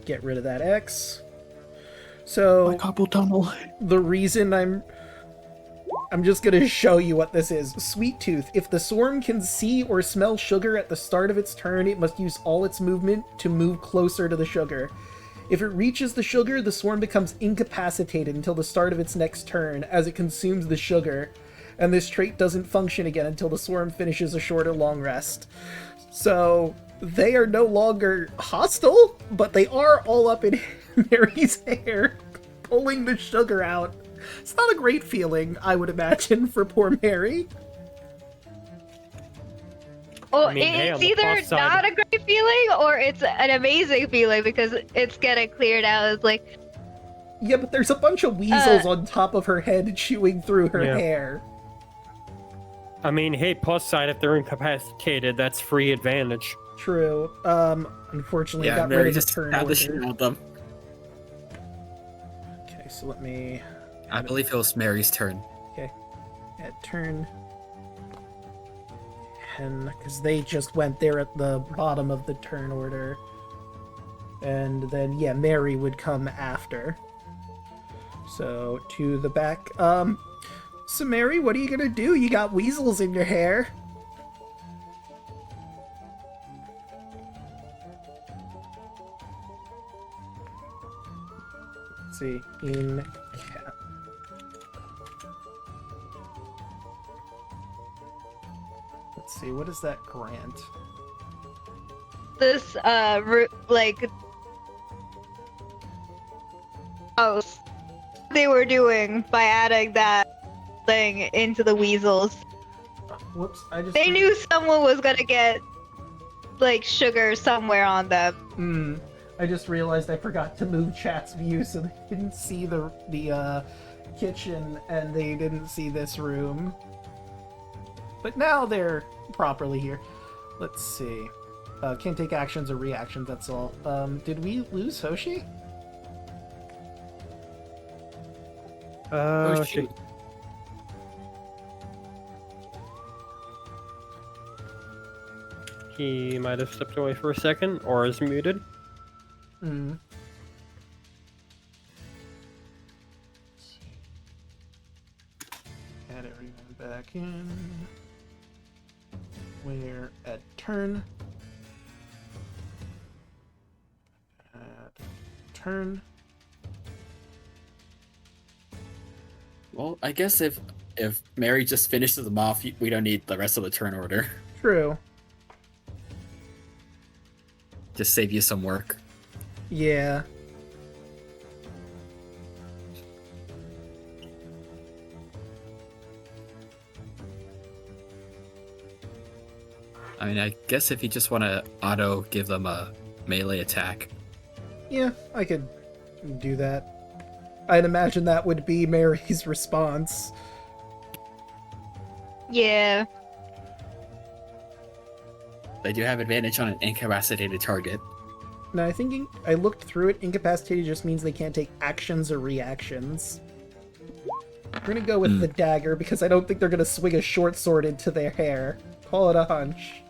Get rid of that X. So My carpal tunnel. the reason I'm I'm just gonna show you what this is. Sweet Tooth. If the swarm can see or smell sugar at the start of its turn, it must use all its movement to move closer to the sugar. If it reaches the sugar, the swarm becomes incapacitated until the start of its next turn, as it consumes the sugar, and this trait doesn't function again until the swarm finishes a short or long rest. So, they are no longer hostile, but they are all up in Mary's hair, pulling the sugar out. It's not a great feeling, I would imagine, for poor Mary. Well, I mean, hey, on it's the either plus side- not a great feeling or it's an amazing feeling because it's getting cleared out. It's like, Yeah, but there's a bunch of weasels on top of her head chewing through her Yeah. hair. I mean, hey, plus side, if they're incapacitated, that's free advantage. True. Unfortunately, I Yeah, got rid Mary of the just turn stabbed the order. shit out of them. Okay, so let me I believe it was Mary's turn. add turn. And because they just went there at the bottom of the turn order. And then, yeah, Mary would come after. So, to the back. So Mary, what are you gonna do? You got weasels in your hair. Let's see, in cat. Let's see, what is that grant? this, house they were doing by adding that thing into the weasels. Whoops, I just... They knew someone was gonna get, like, sugar somewhere on them. I just realized I forgot to move chat's view so they didn't see the kitchen and they didn't see this room. But now they're properly here. Let's see. Can't take actions or reactions, that's all. Did we lose Hoshi? Oh, Shit. He might have stepped away for a second, or is muted. Add everyone back in. We're at turn. At turn. Well, I guess if Mary just finishes them off, we don't need the rest of the turn order. True. Just save you some work. Yeah. I mean, I guess if you just want to auto give them a melee attack. Yeah, I could do that. I'd imagine that would be Mary's response. Yeah. They do have advantage on an incapacitated target. No, I think I looked through it. Incapacitated just means they can't take actions or reactions. We're gonna go with the dagger because I don't think they're gonna swing a short sword into their hair. Call it a hunch.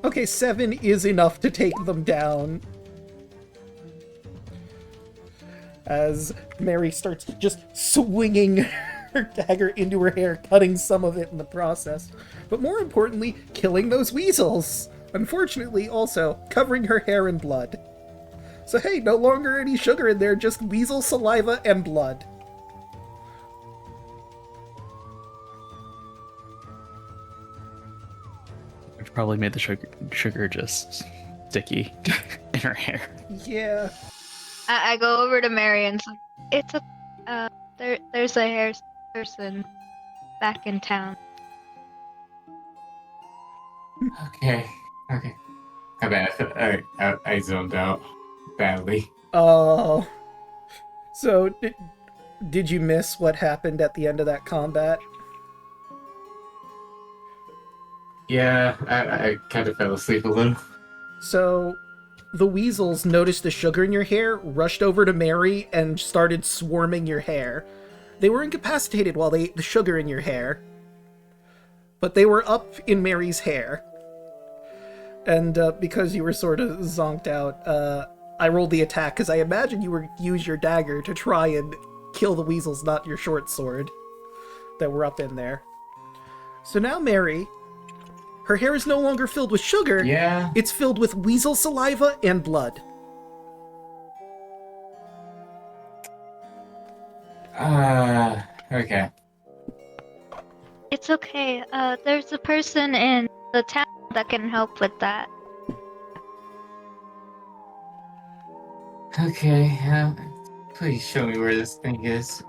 Okay, 7 is enough to take them down. As Mary starts just swinging her dagger into her hair, cutting some of it in the process. But more importantly, killing those weasels. Unfortunately, also, covering her hair in blood. So hey, no longer any sugar in there, just weasel saliva and blood. Which probably made the sugar just sticky in her hair. Yeah. I go over to Mary and say, it's a, there's a hair person back in town. Okay. My bad. I zoned out badly. Oh. So, did you miss what happened at the end of that combat? Yeah, I kind of fell asleep a little. So, the weasels noticed the sugar in your hair, rushed over to Mary, and started swarming your hair. They were incapacitated while they ate the sugar in your hair. But they were up in Mary's hair. And because you were sort of zonked out, I rolled the attack because I imagine you were use your dagger to try and kill the weasels, not your short sword that were up in there. So now Mary, her hair is no longer filled with sugar. Yeah. It's filled with weasel saliva and blood. Okay. It's okay. There's a person in the town that can help with that. Okay, please show me where this thing is.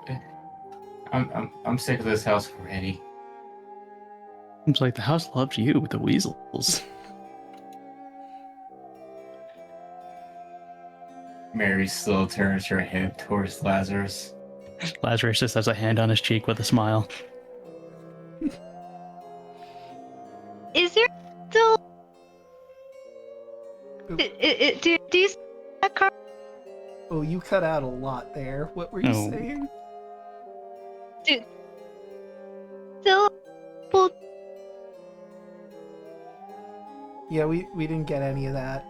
I'm sick of this house already. Seems like the house loves you with the weasels. Mary still turns her head towards Lazarus. Lazarus just has a hand on his cheek with a smile. Is there still? Do you see that car? Oh, you cut out a lot there. What were you Oh. saying? Still? Well, Yeah, we didn't get any of that.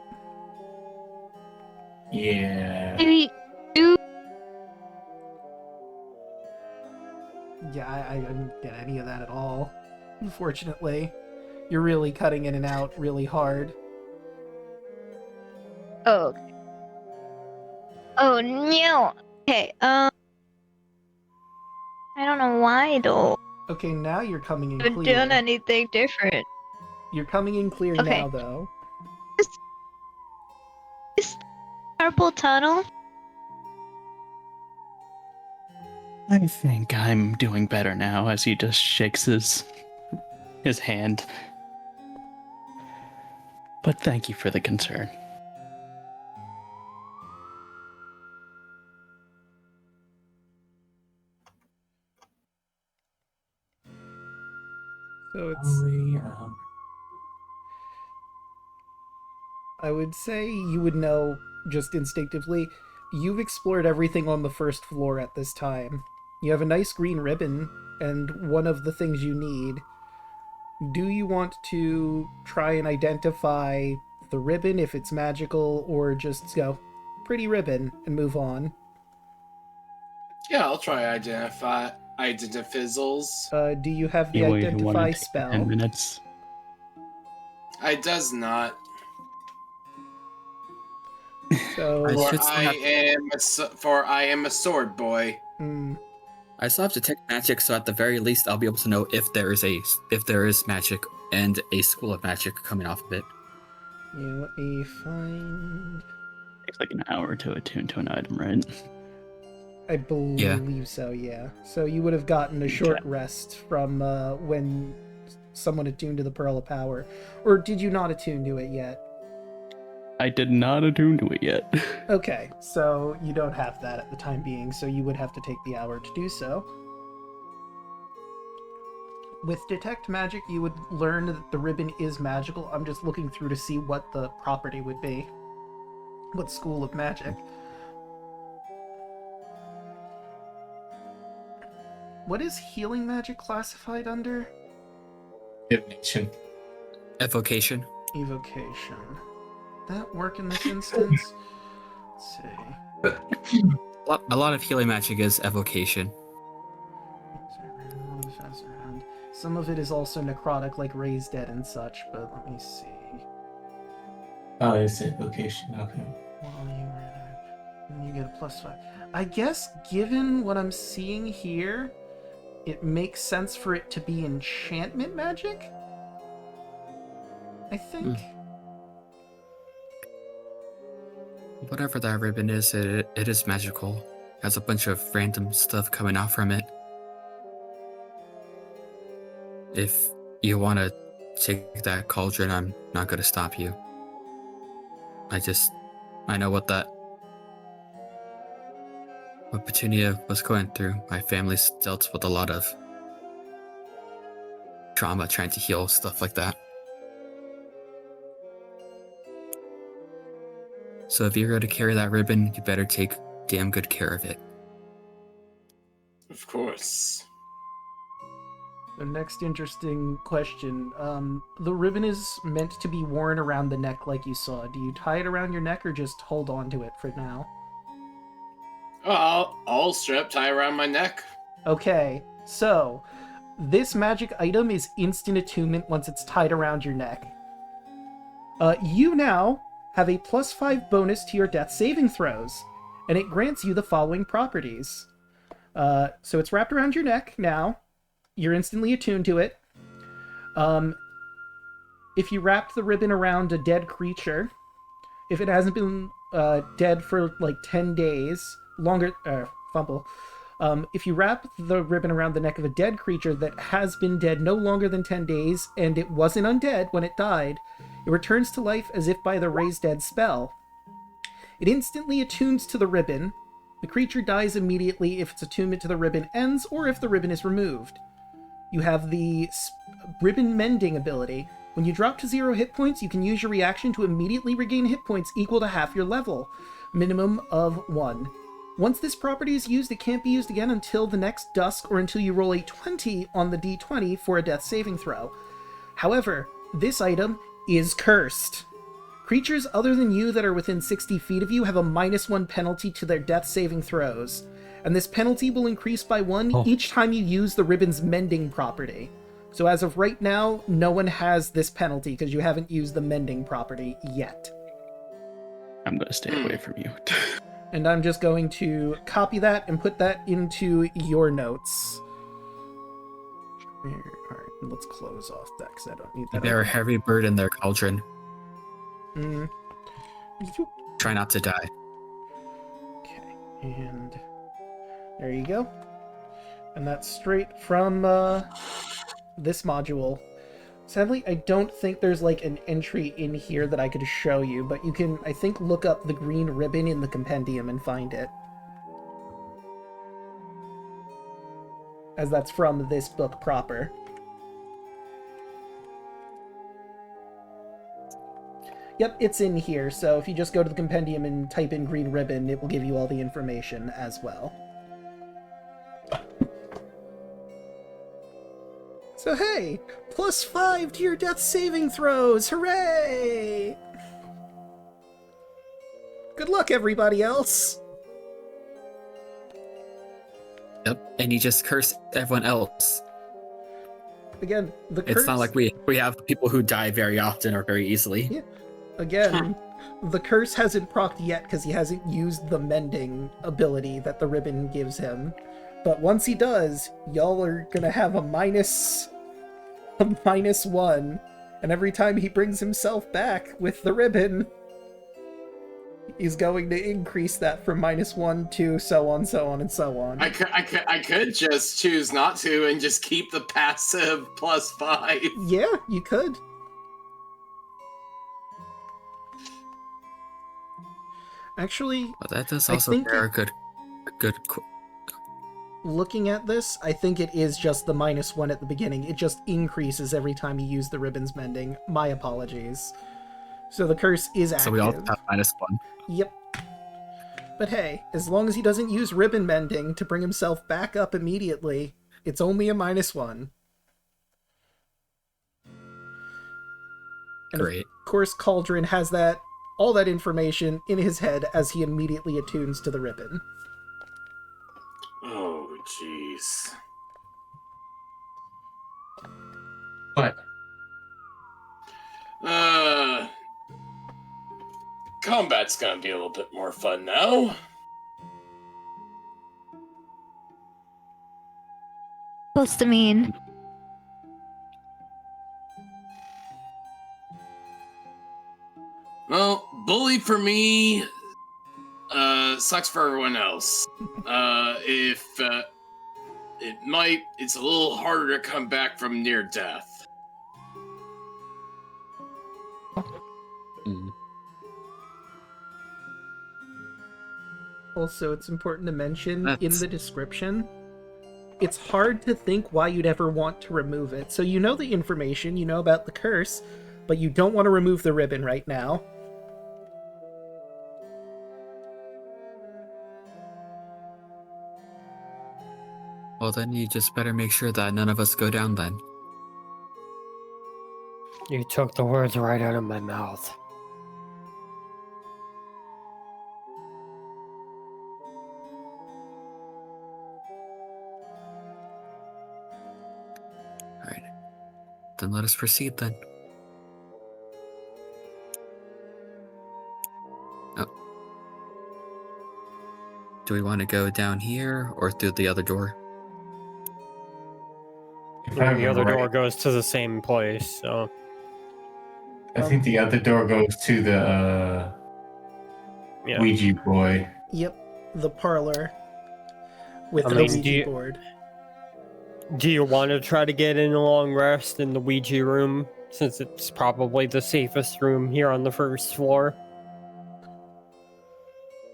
Yeah. maybe Yeah, I didn't get any of that at all. Unfortunately. You're really cutting in and out really hard. Oh. Okay. Oh no. Okay. I don't know why though. Okay, now you're coming in I haven't clear. done anything different. You're coming in clear Okay. now, though. Is carpal tunnel? I think I'm doing better now as he just shakes his hand. But thank you for the concern. So it's... Oh, I would say you would know just instinctively. You've explored everything on the first floor at this time. You have a nice green ribbon and one of the things you need. Do you want to try and identify the ribbon if it's magical, or just go pretty ribbon and move on? Yeah, I'll try identifizzles. Do you have the Anyway, you wanna identify take spell? 10 minutes. I does not. So I For should still I am a sword boy. I still have detect magic, so at the very least, I'll be able to know if there is magic and a school of magic coming off of it. yeah, let me find. Takes like an hour to attune to an item, right? I believe so, yeah. So you would have gotten a short rest from when someone attuned to the Pearl of Power. Or did you not attune to it yet? I did not attune to it yet. Okay, so you don't have that at the time being, so you would have to take the hour to do so. With Detect Magic, you would learn that the ribbon is magical. I'm just looking through to see what the property would be. What school of magic. What is healing magic classified under? divination. Evocation. Evocation. That work in this instance? Let's see. A lot of healing magic is evocation. Some of it is also necrotic, like Raise Dead and such, but let me see. Oh, it's a location. Okay. And you get a +5. I guess, given what I'm seeing here, it makes sense for it to be enchantment magic? I think. Whatever that ribbon is, it is magical. Has a bunch of random stuff coming out from it. If you want to take that cauldron, I'm not going to stop you. I know what Petunia was going through. My family's dealt with a lot of trauma trying to heal stuff like that. So if you're going to carry that ribbon, you better take damn good care of it. Of course. The next interesting question. The ribbon is meant to be worn around the neck like you saw. Do you tie it around your neck or just hold on to it for now? I'll strap tie around my neck. Okay, so this magic item is instant attunement once it's tied around your neck. You now have a +5 bonus to your death saving throws, and it grants you the following properties. So it's wrapped around your neck now. You're instantly attuned to it. If you wrapped the ribbon around a dead creature, if it hasn't been dead for like 10 days, if you wrap the ribbon around the neck of a dead creature that has been dead no longer than 10 days, and it wasn't undead when it died, it returns to life as if by the Raise Dead spell. It instantly attunes to the ribbon. The creature dies immediately if its attunement to the ribbon ends, or if the ribbon is removed. You have the ribbon mending ability. When you drop to 0 hit points, you can use your reaction to immediately regain hit points equal to half your level, minimum of 1. Once this property is used, it can't be used again until the next dusk or until you roll a 20 on the d20 for a death saving throw. However, this item is cursed. Creatures other than you that are within 60 feet of you have a -1 penalty to their death saving throws, and this penalty will increase by 1 each time you use the ribbon's mending property. So as of right now, no one has this penalty because you haven't used the mending property yet. I'm gonna stay away from you. And I'm just going to copy that and put that into your notes. Alright, let's close off that because I don't need that. They're a heavy bird in their cauldron. Mm. Try not to die. Okay, and there you go. And that's straight from this module. Sadly, I don't think there's like an entry in here that I could show you, but you can, I think, look up the green ribbon in the compendium and find it. As that's from this book proper. Yep, it's in here, so if you just go to the compendium and type in green ribbon, it will give you all the information as well. So hey, +5 to your death saving throws, hooray! Good luck, everybody else! Yep, and you just curse everyone else. Again, the curse... It's not like we have people who die very often or very easily. Yeah. Again, the curse hasn't procced yet because he hasn't used the mending ability that the ribbon gives him. But once he does, y'all are gonna have a -1, and every time he brings himself back with the ribbon, he's going to increase that from -1 to so on, so on, and so on. I could just choose not to and just keep the passive +5. Yeah, you could. Actually, But that does I also think bear a good looking at this, I think it is just the -1 at the beginning. It just increases every time you use the ribbon's mending. My apologies. So the curse is active. So we all have -1. Yep. But hey, as long as he doesn't use ribbon mending to bring himself back up immediately, it's only a -1. And Great. of course, Cauldron has all that information in his head as he immediately attunes to the ribbon. Oh, jeez. But Combat's gonna be a little bit more fun now. Supposed to mean. Well, bully for me, sucks for everyone else. It's a little harder to come back from near death. Also, it's important to mention in the description, it's hard to think why you'd ever want to remove it. So you know the information, you know about the curse, but you don't want to remove the ribbon right now. Well, then you just better make sure that none of us go down then. You took the words right out of my mouth. Alright. Then let us proceed then. Oh. Do we want to go down here or through the other door? If And the I'm other door right, goes to the same place, so... I think the other door goes to the Yeah. Ouija board. Yep, the parlor with I the mean, Ouija board. Do you want to try to get in a long rest in the Ouija room, since it's probably the safest room here on the first floor?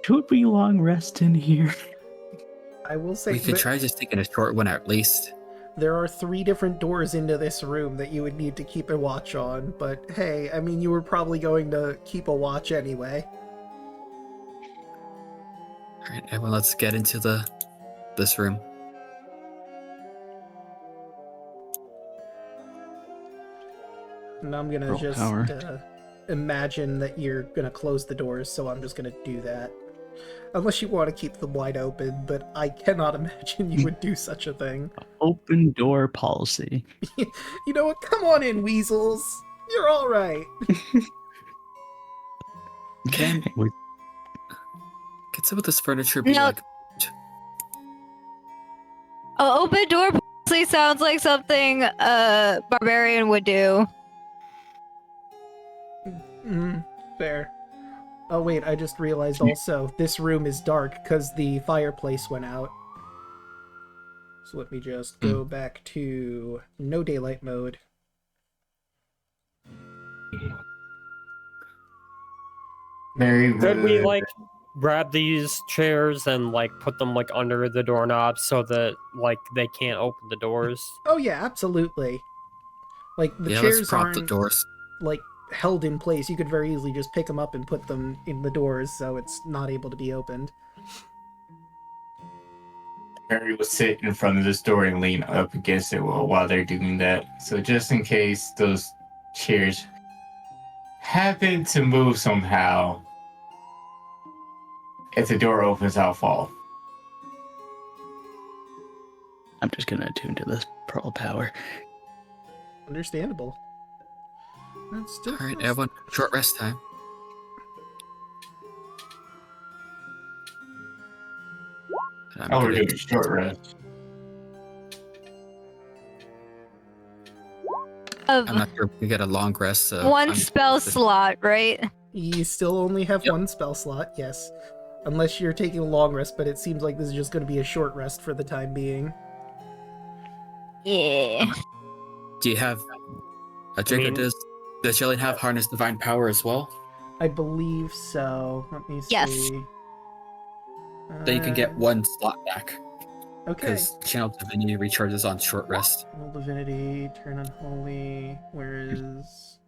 Should we long rest in here? I will say We could that try just taking a short one at least. there are 3 different doors into this room that you would need to keep a watch on, but hey, I mean, you were probably going to keep a watch anyway. Alright, everyone, let's get into this room. And I'm gonna Roll just power. imagine that you're gonna close the doors, so I'm just gonna do that. Unless you want to keep them wide open, but I cannot imagine you would do such a thing. Open door policy. You know what? Come on in, weasels. You're all right. Can some of this furniture be No. like... Oh, open door policy sounds like something a barbarian would do. Fair. Oh wait, I just realized also, this room is dark because the fireplace went out. So let me just go back to no daylight mode. Very Could we, good. like, grab these chairs and, like, put them, like, under the doorknob so that, like, they can't open the doors? Oh yeah, absolutely. Like, the Yeah, let's chairs prop aren't, the doors. like, held in place. You could very easily just pick them up and put them in the doors so it's not able to be opened. Mary will sit in front of this door and lean up against it while they're doing that. So just in case those chairs happen to move somehow, if the door opens, I'll fall. I'm just gonna attune to this pearl power. Understandable. That's still Alright, fast. everyone, short rest time. And I'm Oh, we're gonna- doing short rest. Of I'm not sure if we get a long rest, so... one I'm- spell slot, right? You still only have Yep. one spell slot, yes. Unless you're taking a long rest, but it seems like this is just going to be a short rest for the time being. Yeah. Do you have... Draco, mean- does Jillian have Harness Divine Power as well? I believe so. Let me see. Yes. Then you can get one slot back, Okay. because Channel Divinity recharges on short rest. Roll Divinity, Turn Unholy. Where is...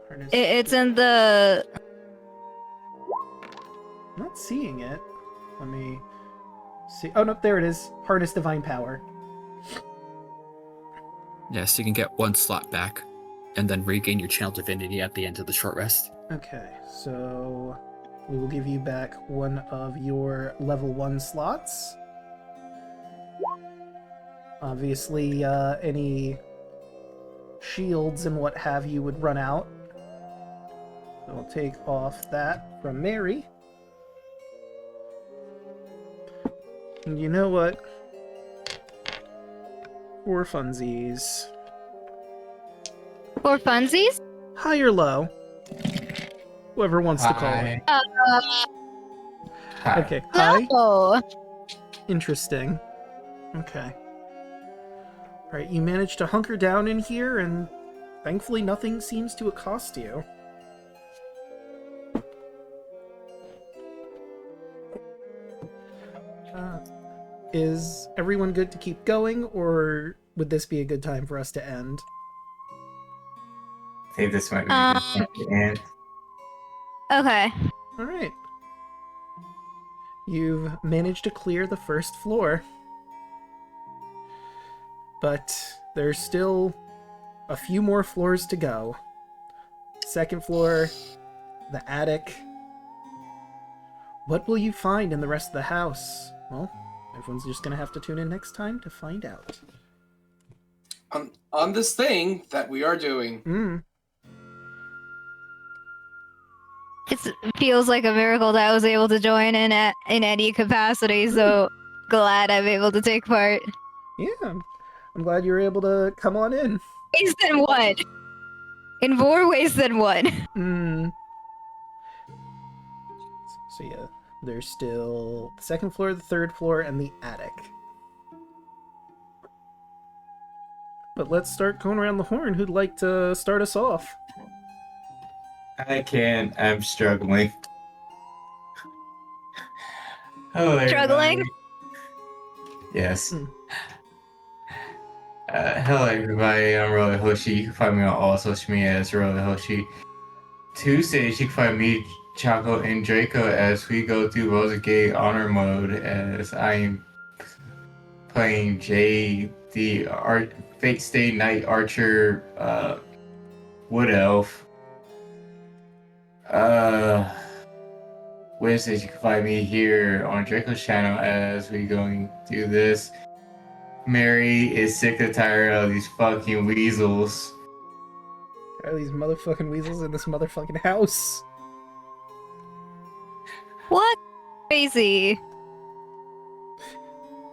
Harness... It's in the. I'm not seeing it. Let me see. Oh, no, there it is. Harness Divine Power. Yeah, so you can get one slot back, and then regain your Channel Divinity at the end of the short rest. Okay, so we will give you back one of your level 1 slots. Obviously, any shields and what have you would run out. So I'll take off that from Mary. And you know what? For funsies. For funsies? High or low? Whoever wants to call it. Hi. Okay, high? No. Interesting. Okay. Alright, you managed to hunker down in here, and thankfully nothing seems to accost you. Is everyone good to keep going, or would this be a good time for us to end? I think this might be a good time to end. Okay. Alright. You've managed to clear the first floor. but there's still a few more floors to go. Second floor, the attic. What will you find in the rest of the house? Well, everyone's just gonna have to tune in next time to find out. On this thing that we are doing. It feels like a miracle that I was able to join in any capacity, so glad I'm able to take part. Yeah, I'm glad you were able to come on in. Ways than one. In more ways than one. So yeah, there's still the second floor, the third floor, and the attic. But let's start going around the horn. Who'd like to start us off? I can. I'm struggling. Hello, Struggling? everybody. Yes. Hello, everybody. I'm Roller Hoshi. You can find me on all social media as Roller Hoshi. Tuesdays, you can find me, Choco, and Draco as we go through Rosa Gate Honor Mode as I am playing Jay, the Fate Stay Night Archer Wood Elf. Wednesdays, you can find me here on Draco's channel as we going through this. Mary is sick and tired of these fucking weasels. Are these motherfucking weasels in this motherfucking house? What? Crazy.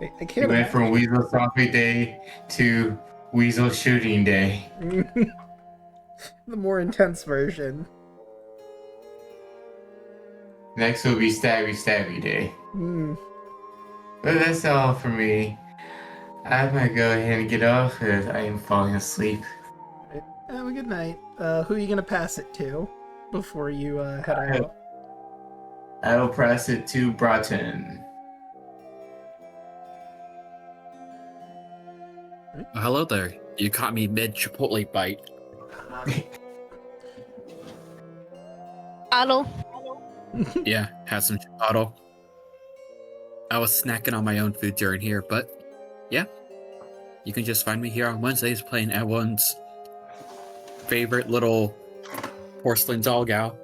I We can't. went from Weasel Zombie Day to Weasel Shooting Day. The more intense version. Next will be Stabby Stabby Day. But that's all for me. I'm gonna go ahead and get off as I am falling asleep. Have a good night. Who are you gonna pass it to before you head out? I will pass it to Broughton. Hello there. You caught me mid Chipotle bite. Otto. Yeah, had some Chipotle. I was snacking on my own food during here, but yeah. You can just find me here on Wednesdays playing everyone's favorite little porcelain doll gal.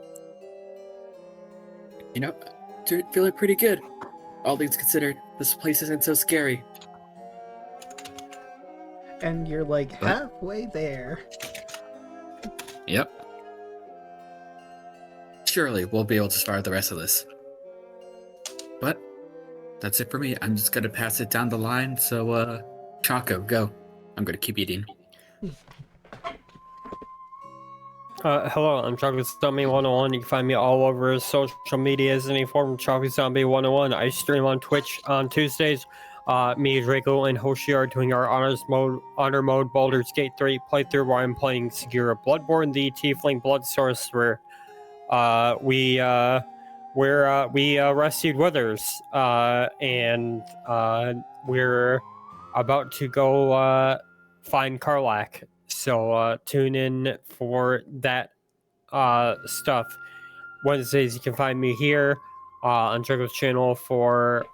You know, feeling pretty good. All things considered, this place isn't so scary. And you're like halfway there. Yep. Surely we'll be able to start the rest of this. But that's it for me. I'm just gonna pass it down the line, so Choco, go. I'm gonna keep eating. Hello, I'm Chocolate Zombie 101. You can find me all over social media as any form of Chocolate Zombie 101. I stream on Twitch on Tuesdays. Me, Draco, and Hoshi are doing our honor mode Baldur's Gate 3 playthrough where I'm playing Segura Bloodborne, the Tiefling Blood Sorcerer. We rescued Withers, and we're about to go find Karlach. So tune in for that stuff. Wednesdays you can find me here on Draco's channel for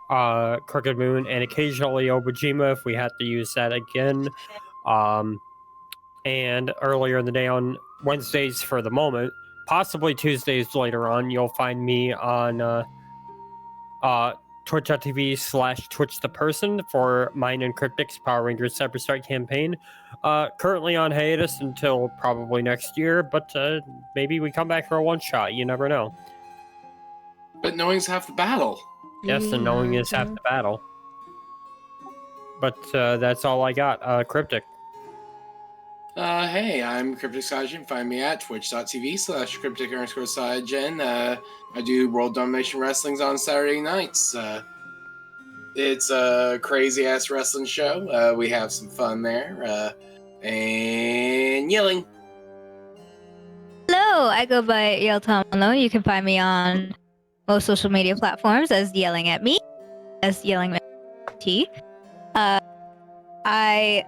Crooked Moon and occasionally Obajima if we have to use that again. And earlier in the day on Wednesdays for the moment, possibly Tuesdays later on, you'll find me on twitch.tv/twitchtheperson for mine and Cryptic's Power Rangers Cyber Strike campaign. Currently on hiatus until probably next year, but maybe we come back for a one-shot. You never know. But knowing's half the battle. Yes, and knowing is half the battle. But that's all I got. Cryptic. Hey, I'm Cryptic Saigen. Find me at twitch.tv/cryptic_Saigen. I do World Domination Wrestlings on Saturday nights. It's a crazy-ass wrestling show. We have some fun there. And yelling. Hello, I go by Yellingatme. You can find me on most social media platforms as Yellingatme, as Yellingatme. I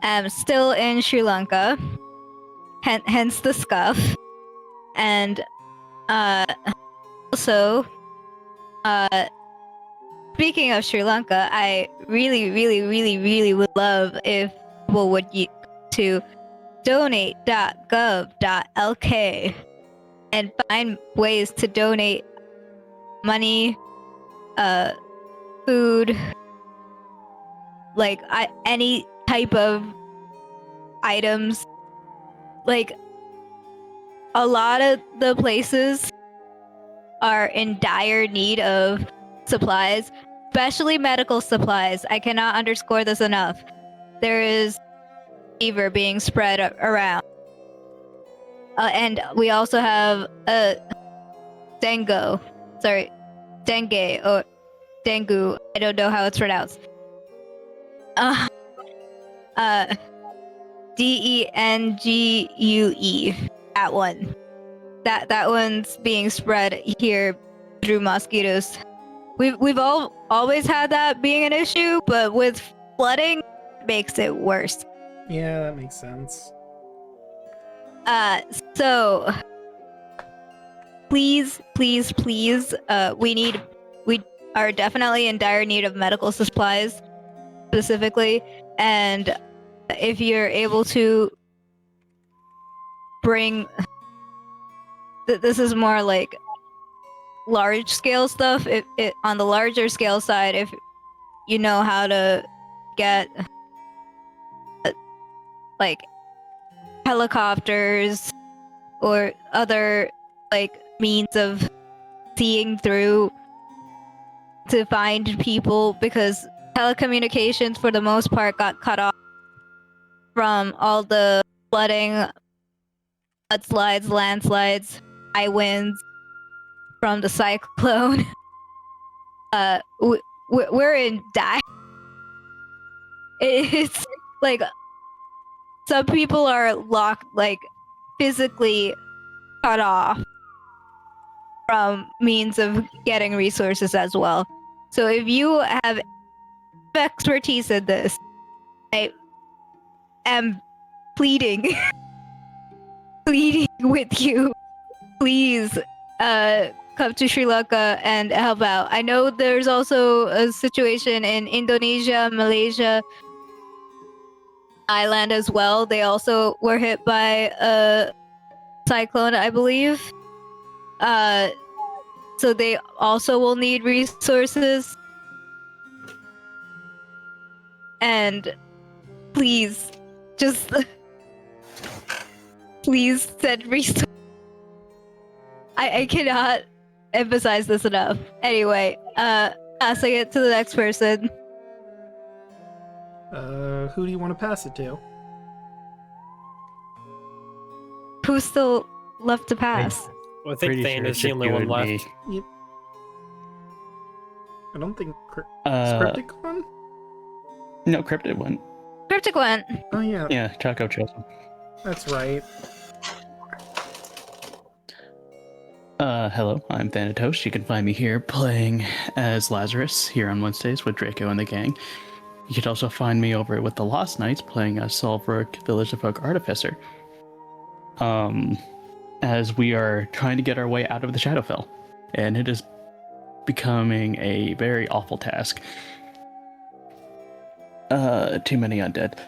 am still in Sri Lanka, hence the scuff, and also speaking of Sri Lanka, I really, really, really, really would love if people would to donate.gov.lk and find ways to donate money, food, like any type of items. Like, a lot of the places are in dire need of supplies, especially medical supplies. I cannot underscore this enough. There is fever being spread around. And we also have dengue or dengue. I don't know how it's pronounced. DENGUE. That one. That one's being spread here through mosquitoes. We've always had that being an issue, but with flooding, it makes it worse. Yeah, that makes sense. So please, we are definitely in dire need of medical supplies specifically, and if you're able to bring, this is more like large scale stuff. It on the larger scale side, if you know how to get like helicopters or other like means of seeing through to find people, because telecommunications for the most part got cut off from all the flooding, mudslides, landslides, high winds from the cyclone. We're in dire. It's like some people are locked, like physically cut off from means of getting resources as well. So if you have expertise in this, I am pleading with you, please come to Sri Lanka and help out. I know there's also a situation in Indonesia, Malaysia, Thailand as well. They also were hit by a cyclone, I believe. So they also will need resources. And please, just please send resources. I cannot emphasize this enough. Anyway, passing it to the next person. Who do you want to pass it to? Who's still left to pass? I think Thane is the only one left. Yep. I don't think Cryptic one? No, Cryptid went. Cryptic went. Oh yeah. Yeah, Draco chose him. That's right. Hello, I'm Thanatos. You can find me here playing as Lazarus here on Wednesdays with Draco and the gang. You could also find me over with the Lost Knights playing as Solbrook, Village of Folk Artificer. As we are trying to get our way out of the Shadowfell, and it is becoming a very awful task. Too many undead.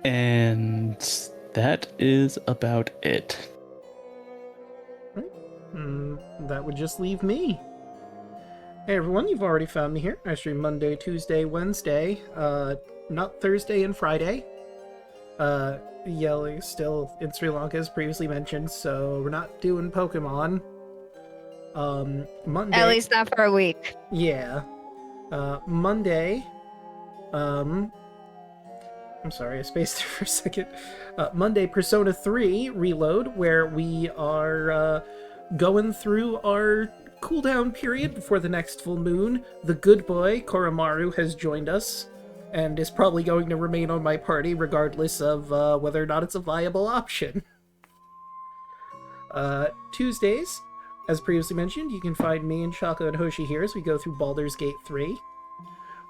And that is about it. That would just leave me. Hey everyone, you've already found me here. I stream Monday, Tuesday, Wednesday, not Thursday and Friday. Yelling still in Sri Lanka as previously mentioned, so we're not doing Pokemon. Monday. At least not for a week. Yeah. Monday. I'm sorry, I spaced there for a second. Monday, Persona 3 Reload, where we are going through our cooldown period before the next full moon. The good boy, Koromaru, has joined us, and is probably going to remain on my party regardless of whether or not it's a viable option. Tuesdays, as previously mentioned, you can find me and Shaka and Hoshi here as we go through Baldur's Gate 3.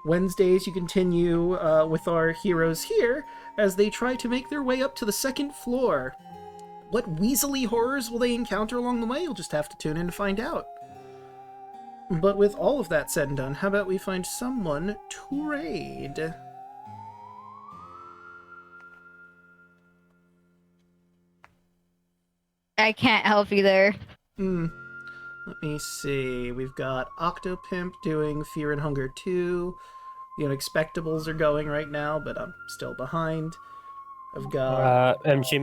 Wednesdays, you continue with our heroes here as they try to make their way up to the second floor. What weaselly horrors will they encounter along the way? You'll just have to tune in to find out. But with all of that said and done, how about we find someone to raid? I can't help you there. Let me see. We've got Octopimp doing Fear and Hunger 2. The Unexpectables are going right now, but I'm still behind. I've got MG